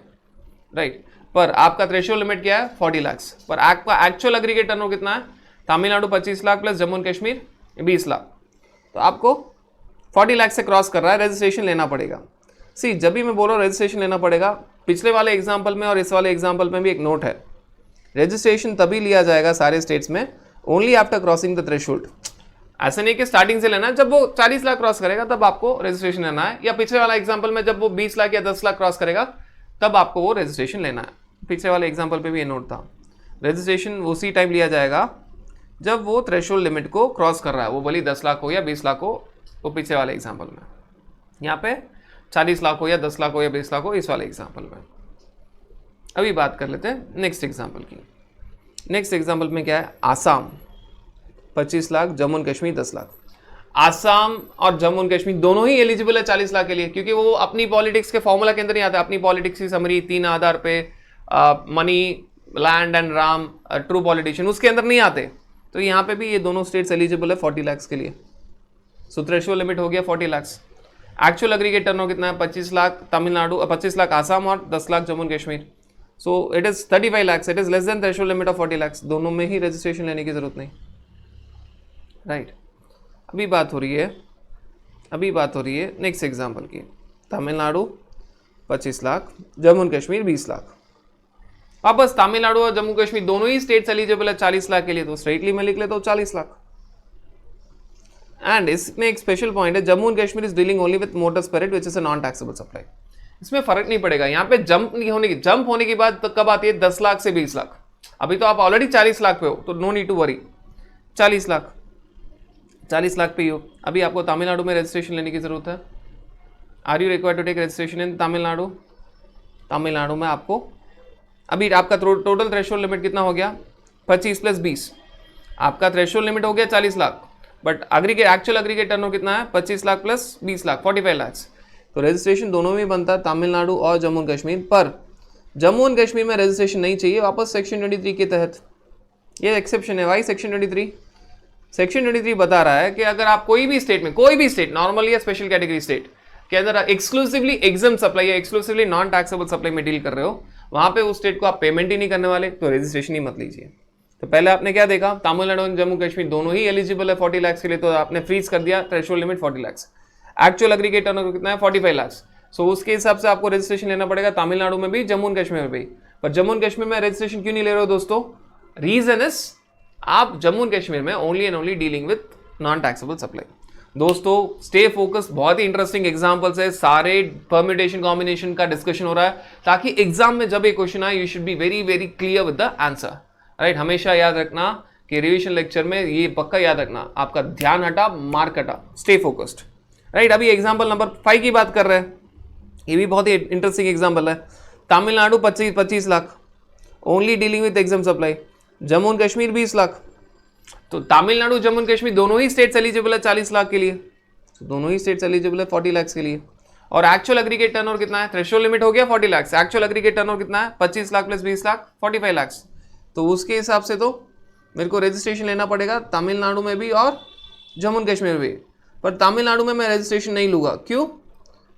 राइट। पर आपका थ्रेशोल्ड लिमिट क्या है? 40 लाख। पर आपका एक्चुअल एग्रीगेट टर्नओवर कितना है? Tamil Nadu 25 lakh plus Jammu and Kashmir 20 lakh. तो आपको 40 लाख से क्रॉस कर रहा है, रजिस्ट्रेशन लेना पड़ेगा। सी, जब भी मैं बोल रहा हूँ रजिस्ट्रेशन लेना पड़ेगा, पिछले वाले एग्जाम्पल में और इस वाले एग्जाम्पल में भी एक नोट है। रजिस्ट्रेशन तभी लिया जाएगा सारे स्टेट्स में only after crossing the threshold. ऐसे नहीं कि स्टार्टिंग से लेना है, जब वो 40 लाख क्रॉस करेगा तब आपको रजिस्ट्रेशन लेना है, या पिछले वाला एग्जांपल में जब वो 20 लाख या 10 लाख क्रॉस करेगा तब आपको वो रजिस्ट्रेशन लेना है। पिछले वाले एग्जांपल पे भी ये नोट था। रजिस्ट्रेशन उसी टाइम लिया जाएगा जब वो थ्रेशोल्ड लिमिट को क्रॉस कर रहा है, वो भले 10 लाख हो या 20 लाख हो, वो पिछले वाले एग्जाम्पल में। यहाँ पे 40 लाख हो या 10 लाख हो या 20 लाख हो, इस वाले एग्जाम्पल में। अभी बात कर लेते हैं नेक्स्ट एग्जाम्पल की। नेक्स्ट एग्जाम्पल में क्या है? आसाम 25 लाख, जम्मू एंड कश्मीर 10 लाख। आसाम और जम्मू एंड कश्मीर दोनों ही एलिजिबल है 40 लाख के लिए, क्योंकि वो अपनी पॉलिटिक्स के फॉर्मूला के अंदर नहीं आता। अपनी पॉलिटिक्स की समरी 3 आधार पे, money, land and Ram, true politician, उसके अंदर नहीं आते। तो यहाँ पे भी ये दोनों स्टेट्स एलिजिबल है 40 लाख के लिए। सो थ्रेशोल्ड लिमिट हो गया 40 लाख। एक्चुअल एग्रीगेट टर्नओवर कितना है? 25 लाख तमिलनाडु, 25 लाख आसाम और 10 lakh Jammu and Kashmir. So it is 35 lakh, it is less than threshold limit of 40 lakh. दोनों में ही रजिस्ट्रेशन लेने की जरूरत नहीं, राइट। अभी बात हो रही है नेक्स्ट एग्जाम्पल की। तमिलनाडु 25 लाख, जम्मू एंड कश्मीर 20 लाख। वापस तमिलनाडु और जम्मू कश्मीर दोनों ही स्टेट्स एलिजिबल है 40 लाख के लिए, तो स्ट्रेटली मैं लिख लेता हूँ 40 लाख। एंड इसमें एक स्पेशल पॉइंट है, Jammu and Kashmir is dealing only with motor spirit which is a non taxable supply. इसमें फर्क नहीं पड़ेगा। यहाँ पे जंप होने की बात तो कब आती है? 10 लाख से 20 लाख। अभी तो आप ऑलरेडी 40 लाख पे हो, तो no need to worry. 40 lakh 40 lakh पे ही हो। अभी आपको तमिलनाडु में रजिस्ट्रेशन लेने की ज़रूरत है। Are you required to take registration in Tamil Nadu? Tamil Nadu में आपको अभी आपका टोटल थ्रेशोल्ड लिमिट कितना हो गया? 25 + 20, आपका थ्रेशोल्ड लिमिट हो गया 40 lakh, but actual aggregate turnover कितना है? 25 लाख + 20 लाख, 45 लाख। तो रजिस्ट्रेशन दोनों में बनता है, तमिलनाडु और जम्मू एंड कश्मीर। पर जम्मू एंड कश्मीर में रजिस्ट्रेशन नहीं चाहिए वापस सेक्शन 23 के तहत। ये एक्सेप्शन है भाई सेक्शन 23। सेक्शन 23 बता रहा है कि अगर आप कोई भी स्टेट नॉर्मल या स्पेशल कैटेगरी स्टेट के अंदर एक्सक्लूसिवली एग्जाम सप्लाई या एक्सक्लूसिवली नॉन टैक्सेबल सप्लाई में डील कर रहे हो, वहां पे उस स्टेट को आप पेमेंट ही नहीं करने वाले, तो रजिस्ट्रेशन ही मत लीजिए। तो पहले आपने क्या देखा? तमिलनाडु और जम्मू कश्मीर दोनों ही एलिजिबल है 40 लाख के लिए, तो आपने फ्रीज कर दिया threshold limit 40 lakh. Actual aggregate turnover कितना है? 45 लाख। सो उसके हिसाब से आपको रजिस्ट्रेशन लेना पड़ेगा तमिलनाडु में भी, जम्मू एंड कश्मीर में भी। पर जम्मू एंड कश्मीर में रजिस्ट्रेशन क्यों नहीं ले रहे हो दोस्तों? रीजन इज आप जम्मू एंड कश्मीर में only and only dealing with non taxable supply. दोस्तों स्टे फोकस, बहुत ही इंटरेस्टिंग एग्जांपल्स है, सारे परम्यूटेशन कॉम्बिनेशन का डिस्कशन हो रहा है, ताकि एग्जाम में जब ये क्वेश्चन आए you should be very very clear with the answer. Right, हमेशा याद रखना कि रिविजन लेक्चर में ये पक्का याद रखना, आपका ध्यान हटा मार्क हटा, स्टे फोकस्ड। राइट, अभी एग्जाम्पल नंबर 5 की बात कर रहे हैं, ये भी बहुत ही इंटरेस्टिंग एग्जाम्पल है। Tamil Nadu 25 lakh only dealing with exempt supply, Jammu and Kashmir 20 lakh. तो तमिलनाडु जम्मू एंड कश्मीर दोनों ही स्टेट्स एलिजिबल है 40 लाख के लिए, तो दोनों ही स्टेट्स एलिजिबल है 40 लाख के लिए। और एक्चुअल एग्रीगेट टर्नओवर कितना है? थ्रेशोल्ड लिमिट हो गया 40 लाख, एक्चुअल एग्रीगेट टर्नओवर कितना है? 25 लाख + 20 लाख, 45 लाख। तो उसके हिसाब से तो मेरे को रजिस्ट्रेशन लेना पड़ेगा तमिलनाडु में भी और जम्मू एंड कश्मीर में भी। पर तमिलनाडु में मैं रजिस्ट्रेशन नहीं लूंगा, क्यों?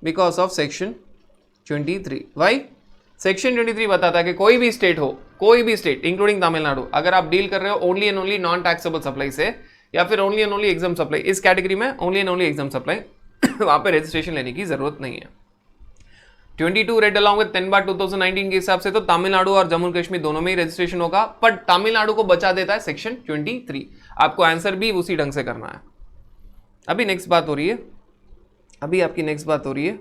Because of section 23। Why? Section 23 बताता है कि कोई भी स्टेट इंक्लूडिंग तमिलनाडु, अगर आप डील कर रहे हो only and only non taxable supply से, या फिर only and only exempt supply, इस कैटेगरी में only and only exempt supply, वहां पे रजिस्ट्रेशन लेने की जरूरत नहीं है। 22 रेड अलॉन्ग विद 10/2019 के हिसाब से तो तमिलनाडु और जम्मू कश्मीर दोनों में ही रजिस्ट्रेशन होगा, पर तमिलनाडु को बचा देता है सेक्शन 23। आपको आंसर भी उसी ढंग से करना है। अभी नेक्स्ट बात हो रही है,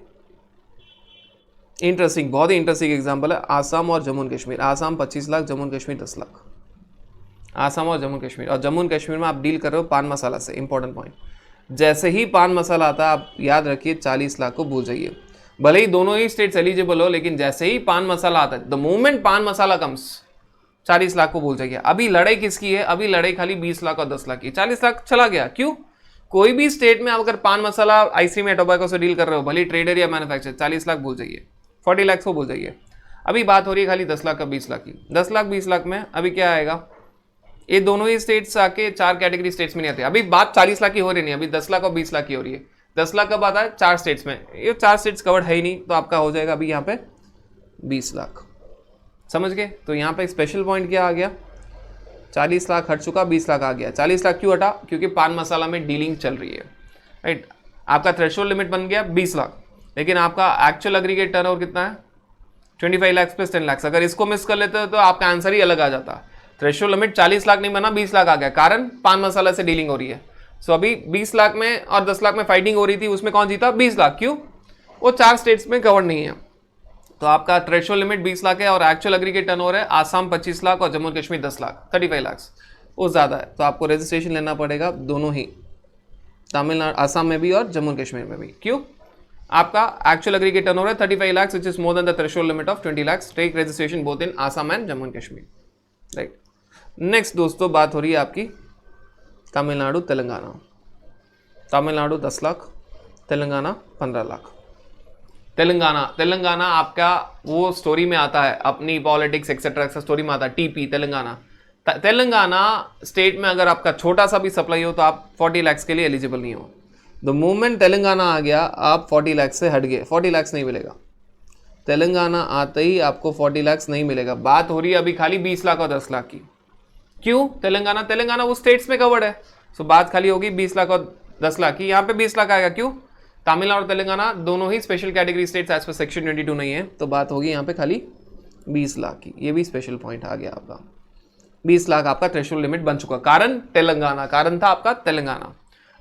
इंटरेस्टिंग, बहुत ही इंटरेस्टिंग एग्जांपल है, आसाम और जम्मू एंड कश्मीर। आसाम 25 लाख, जम्मू एंड कश्मीर 10 लाख। आसाम और जम्मू एंड कश्मीर में आप डील कर रहे हो पान मसाला से। इंपॉर्टेंट पॉइंट, जैसे ही पान मसाला आता है आप याद रखिए 40 लाख को भूल जाइए। भले ही दोनों ही स्टेट्स एलिजिबल हो, लेकिन जैसे ही पान मसाला आता है, द मोमेंट पान मसाला कम्स, 40 लाख को भूल जाइए। अभी लड़ाई किसकी है? अभी लड़ाई खाली 20 लाख और 10 लाख की। 40 लाख चला गया, क्यों? कोई भी स्टेट में अगर पान मसाला आइसक्रीम या टोबैको से डील कर रहे हो, भले ट्रेडर या मैन्युफैक्चरर, 40 लाख भूल जाइए, 40 लाख को भूल जाइए। अभी बात हो रही है खाली 10 लाख का 20 लाख की। 10 लाख 20 लाख में अभी क्या आएगा? ये दोनों ही स्टेट्स आके 4 कैटेगरी स्टेट्स में नहीं आते। अभी बात 40 लाख की हो रही नहीं, अभी 10 लाख और 20 लाख की हो रही है। 10 लाख कब आता है? 4 स्टेट्स में। ये 4 स्टेट्स कवर्ड है ही नहीं, तो आपका हो जाएगा अभी यहाँ पे 20 लाख। समझ गए? तो यहाँ पे स्पेशल पॉइंट क्या आ गया? 40 लाख हट चुका, 20 लाख आ गया। 40 लाख क्यों हटा? क्योंकि पान मसाला में डीलिंग चल रही है। राइट, आपका थ्रेशोल्ड लिमिट बन गया 20 लाख, लेकिन आपका एक्चुअल एग्रीगेट टर्नओवर कितना है? 25 लाख + 10 लाख। अगर इसको मिस कर लेते हो तो आपका आंसर ही अलग आ जाता। थ्रेशोल्ड लिमिट 40 लाख नहीं बना, 20 लाख आ गया, कारण पान मसाला से डीलिंग हो रही है। सो अभी 20 लाख में और 10 लाख में फाइटिंग हो रही थी, उसमें कौन जीता? 20 लाख। क्यों? वो 4 स्टेट्स में कवर नहीं है। तो आपका थ्रेशोल्ड लिमिट 20 लाख है और एक्चुअल एग्रीगेट टर्नओवर है आसाम 25 लाख और जम्मू कश्मीर 10 लाख, 35 लाख, वो ज़्यादा है। तो आपको रजिस्ट्रेशन लेना पड़ेगा दोनों ही, तमिलनाडु आसाम में भी और जम्मू कश्मीर में भी। क्यों? आपका एक्चुअल एग्रीगेट टर्नओवर है 35 lakh, which is more than the threshold limit of 20 lakh. Take registration both in Assam and Jammu and Kashmir. Right, next दोस्तों बात हो रही है आपकी तमिलनाडु तेलंगाना। तमिलनाडु 10 लाख, तेलंगाना 15 लाख। तेलंगाना आपका वो स्टोरी में आता है, अपनी पॉलिटिक्स एक्सेट्रा स्टोरी में आता है। टीपी तेलंगाना स्टेट में अगर आपका छोटा सा भी सप्लाई हो तो आप 40 लाख के लिए एलिजिबल नहीं हो। द मोमेंट तेलंगाना आ गया आप 40 लाख से हट गए, 40 लाख नहीं मिलेगा। तेलंगाना आते ही आपको 40 लाख नहीं मिलेगा। बात हो रही है अभी खाली 20 लाख और 10 लाख की। क्यों? तेलंगाना वो स्टेट्स में कवर्ड है, सो बात खाली होगी 20 लाख और 10 लाख की। यहाँ पे 20 लाख आएगा। क्यों? तमिलनाडु और तेलंगाना दोनों ही special category states as per section 22 नहीं है, तो बात होगी यहाँ पे खाली 20 लाख की। ये भी स्पेशल पॉइंट आ गया आपका। 20 लाख आपका थ्रेशोल्ड लिमिट बन चुका, कारण तेलंगाना, कारण था आपका तेलंगाना।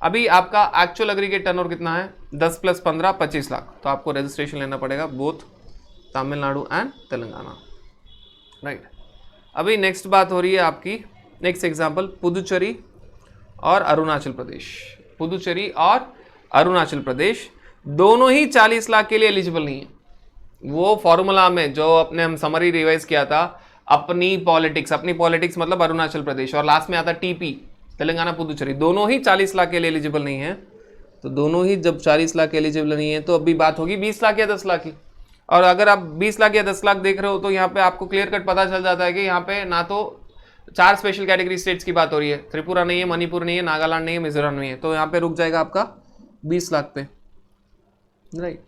अभी आपका एक्चुअल एग्रीगेट टर्नओवर कितना है? 10 + 15 25 लाख। तो आपको रजिस्ट्रेशन लेना पड़ेगा both Tamil Nadu and Telangana. Right, अभी नेक्स्ट बात हो रही है आपकी, नेक्स्ट एग्जांपल पुदुचेरी और अरुणाचल प्रदेश, पुदुचेरी और अरुणाचल प्रदेश दोनों ही 40 लाख के लिए एलिजिबल नहीं है। वो फॉर्मूला में जो अपने हम समरी रिवाइज किया था, अपनी पॉलिटिक्स मतलब अरुणाचल प्रदेश, और लास्ट में आता टीपी तेलंगाना पुदुचेरी, दोनों ही 40 लाख के लिए एलिजिबल नहीं है। तो दोनों ही जब 40 लाख एलिजिबल नहीं है तो अभी बात होगी 20 लाख या 10 लाख की। और अगर आप 20 लाख या 10 लाख देख रहे हो तो यहाँ पे आपको क्लियर कट पता चल जाता है कि यहाँ पे ना तो 4 स्पेशल कैटेगरी स्टेट्स की बात हो रही है, त्रिपुरा नहीं है, मणिपुर नहीं है, नागालैंड नहीं है, मिजोरम नहीं है, तो यहाँ पे रुक जाएगा आपका 20 लाख पे, राइट।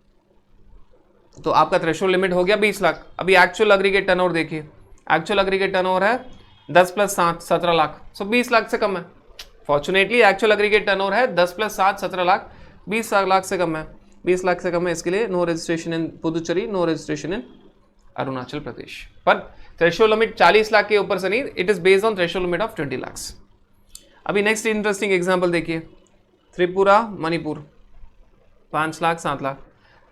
तो आपका थ्रेशोल्ड लिमिट हो गया 20 लाख। अभी एक्चुअल एग्रीगेट टर्नओवर देखिए, एक्चुअल एग्रीगेट टर्नओवर है 10 + 7 17 लाख, सो 20 लाख से कम है। फॉर्चुनेटली एक्चुअल एग्रीगेट टर्नओवर है 10 + 7 17 लाख, 20 लाख से कम है, 20 लाख से कम है। इसके लिए no registration in Puducherry, no registration in Arunachal Pradesh. पर थ्रेशोल्ड लिमिट 40 लाख के ऊपर से नहीं, it is based on threshold limit of 20 lakh. अभी नेक्स्ट इंटरेस्टिंग एग्जांपल देखिए, त्रिपुरा मणिपुर 5 लाख 7 लाख।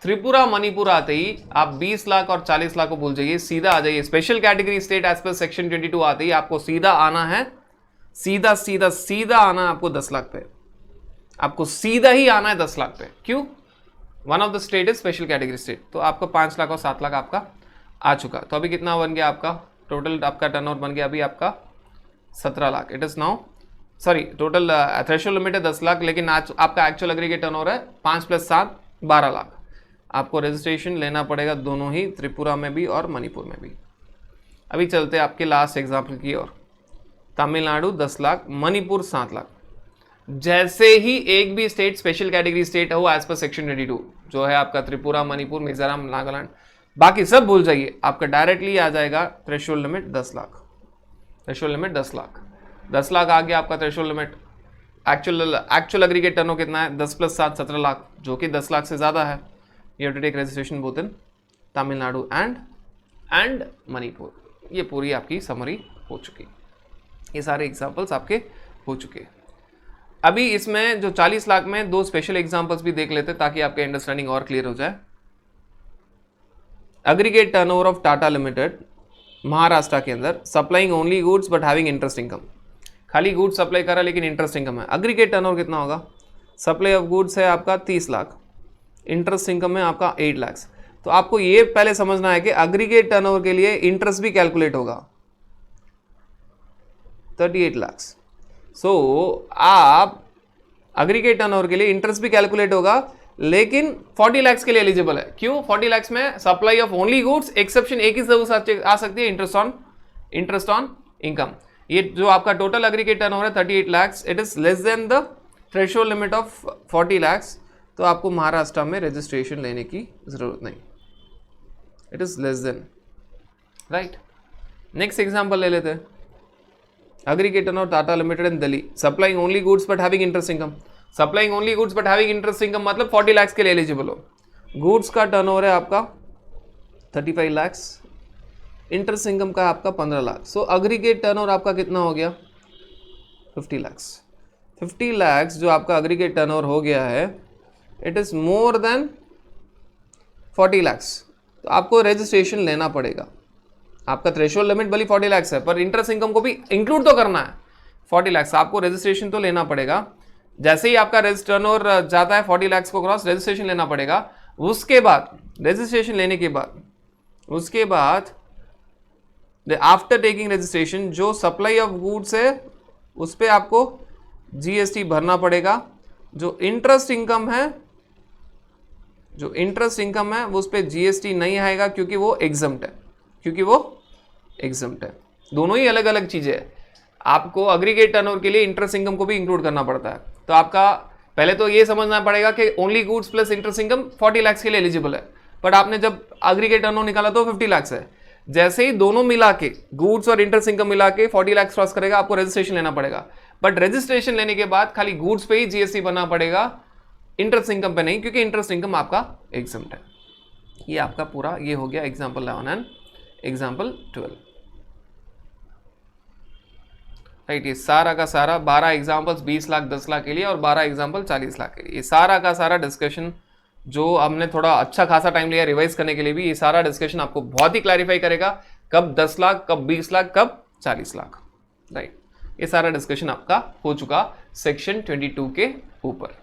त्रिपुरा मणिपुर आते ही आप 20 लाख और 40 लाख को भूल जाइए, सीधा आ जाइए special category state as per section 22 आते ही आपको सीधा आना है, सीधा सीधा सीधा आना है आपको 10 लाख पे, आपको सीधा ही आना है 10 लाख पे। क्यों? One of the state is special category state. तो आपका 5 लाख और 7 लाख आपका आ चुका। तो अभी कितना बन गया आपका टोटल, आपका टर्नओवर बन गया अभी आपका 17 lakh. It is now sorry total threshold limit है 10 लाख, लेकिन आज आपका एक्चुअल एग्रीगेट टर्नओवर है 5 + 7 12 लाख। आपको रजिस्ट्रेशन लेना पड़ेगा दोनों ही, त्रिपुरा में भी और मणिपुर में भी। अभी चलते हैं आपके लास्ट एग्जाम्पल की ओर। तमिलनाडु 10 लाख, मणिपुर 7 लाख। जैसे ही एक भी स्टेट स्पेशल कैटेगरी स्टेट हो एज पर सेक्शन 22, जो है आपका त्रिपुरा, मणिपुर, मिजोरम, नागालैंड, बाकी सब भूल जाइए, आपका डायरेक्टली आ जाएगा threshold limit 10 lakh. Threshold limit 10 lakh, 10 lakh आ गया आपका threshold limit. Actual aggregate turnover कितना है? 10 + 7 17 लाख, जो कि 10 लाख से ज़्यादा है। You have to take registration both in Tamil Nadu and Manipur. ये पूरी आपकी समरी हो चुकी, ये सारे एग्जाम्पल्स आपके हो चुके। अभी इसमें जो 40 लाख में 2 स्पेशल एग्जाम्पल्स भी देख लेते ताकि आपकी अंडरस्टैंडिंग और क्लियर हो जाए। Aggregate turnover of Tata limited Maharashtra के अंदर, supplying only goods but having interest income. खाली गुड्स सप्लाई करा लेकिन इंटरेस्ट इनकम है। एग्रीगेट टर्नओवर कितना होगा? सप्लाई ऑफ गुड्स है आपका 30 लाख, इंटरेस्ट इनकम है आपका 8 लाख। तो आपको ये पहले समझना है कि एग्रीगेट टर्नओवर के लिए इंटरेस्ट भी कैलकुलेट होगा 38 लाख। सो आप एग्रीगेट टर्नओवर के लिए इंटरेस्ट भी कैलकुलेट होगा, लेकिन 40 लाख के लिए एलिजिबल है। क्यों? 40 लाख में supply of only goods, exception एक ही जरूर आ सकती है, इंटरेस्ट ऑन इनकम। ये जो आपका टोटल एग्रीगेट टर्नओवर है 38 lakh, it is less than the threshold limit of 40 lakh. तो आपको महाराष्ट्र में रजिस्ट्रेशन लेने की जरूरत नहीं, it is less than, right. Next example ले लेते हैं। Aggregate turnover Tata limited in Delhi, supplying only goods but having interest income. Supplying only goods but having interest income मतलब 40 लाख के लिए एलिजिबल हो। गुड्स का टर्नओवर है आपका 35 लाख, इंटरेस्ट इनकम का आपका 15 लाख। सो एग्रीगेट टर्नओवर आपका कितना हो गया? 50 लाख। 50 लाख जो आपका एग्रीगेट टर्नओवर हो गया है, it is more then 40 lakh. तो आपको रजिस्ट्रेशन लेना पड़ेगा। आपका थ्रेशोल्ड लिमिट भले 40 लाख है, पर इंटरेस्ट इनकम को भी इंक्लूड तो करना है। 40 लाख आपको रजिस्ट्रेशन तो लेना पड़ेगा। जैसे ही आपका टर्नओवर जाता है 40 लाख को क्रॉस, रजिस्ट्रेशन लेना पड़ेगा। उसके बाद रजिस्ट्रेशन लेने के बाद उसके बाद आफ्टर टेकिंग रजिस्ट्रेशन जो सप्लाई ऑफ गुड्स है उस पर आपको जीएसटी भरना पड़ेगा। जो इंटरेस्ट इनकम है उस पर जीएसटी नहीं आएगा क्योंकि वो एग्जम्प्ट है, दोनों ही अलग अलग चीजें है। आपको एग्रीगेट टर्नओवर के लिए इंटरेस्ट इनकम को भी इंक्लूड करना पड़ता है। तो आपका पहले तो ये समझना पड़ेगा कि only goods plus interest income 40 lakh के लिए एलिजिबल है, बट आपने जब एग्रीगेट टर्नओवर निकाला तो 50 लाख है। जैसे ही दोनों मिला के गुड्स और इंटरेस्ट इनकम मिला के 40 लाख क्रॉस करेगा, आपको रजिस्ट्रेशन लेना पड़ेगा। बट रजिस्ट्रेशन लेने के बाद खाली गुड्स पे ही जीएसटी भरना पड़ेगा, इंटरेस्ट इनकम पे नहीं, क्योंकि इंटरेस्ट इनकम आपका एग्जम्प्ट है। ये आपका पूरा ये हो गया एग्जाम्पल 11 एंड एग्जाम्पल 12, राइट। ये सारा का सारा 12 एग्जाम्पल्स 20 लाख 10 लाख के लिए और 12 एग्जाम्पल 40 लाख के लिए, ये सारा का सारा डिस्कशन जो हमने थोड़ा अच्छा खासा टाइम लिया रिवाइज करने के लिए भी, ये सारा डिस्कशन आपको बहुत ही क्लैरिफाई करेगा कब 10 लाख, कब 20 लाख, कब 40 लाख, राइट। ये सारा डिस्कशन आपका हो चुका सेक्शन 22 के ऊपर।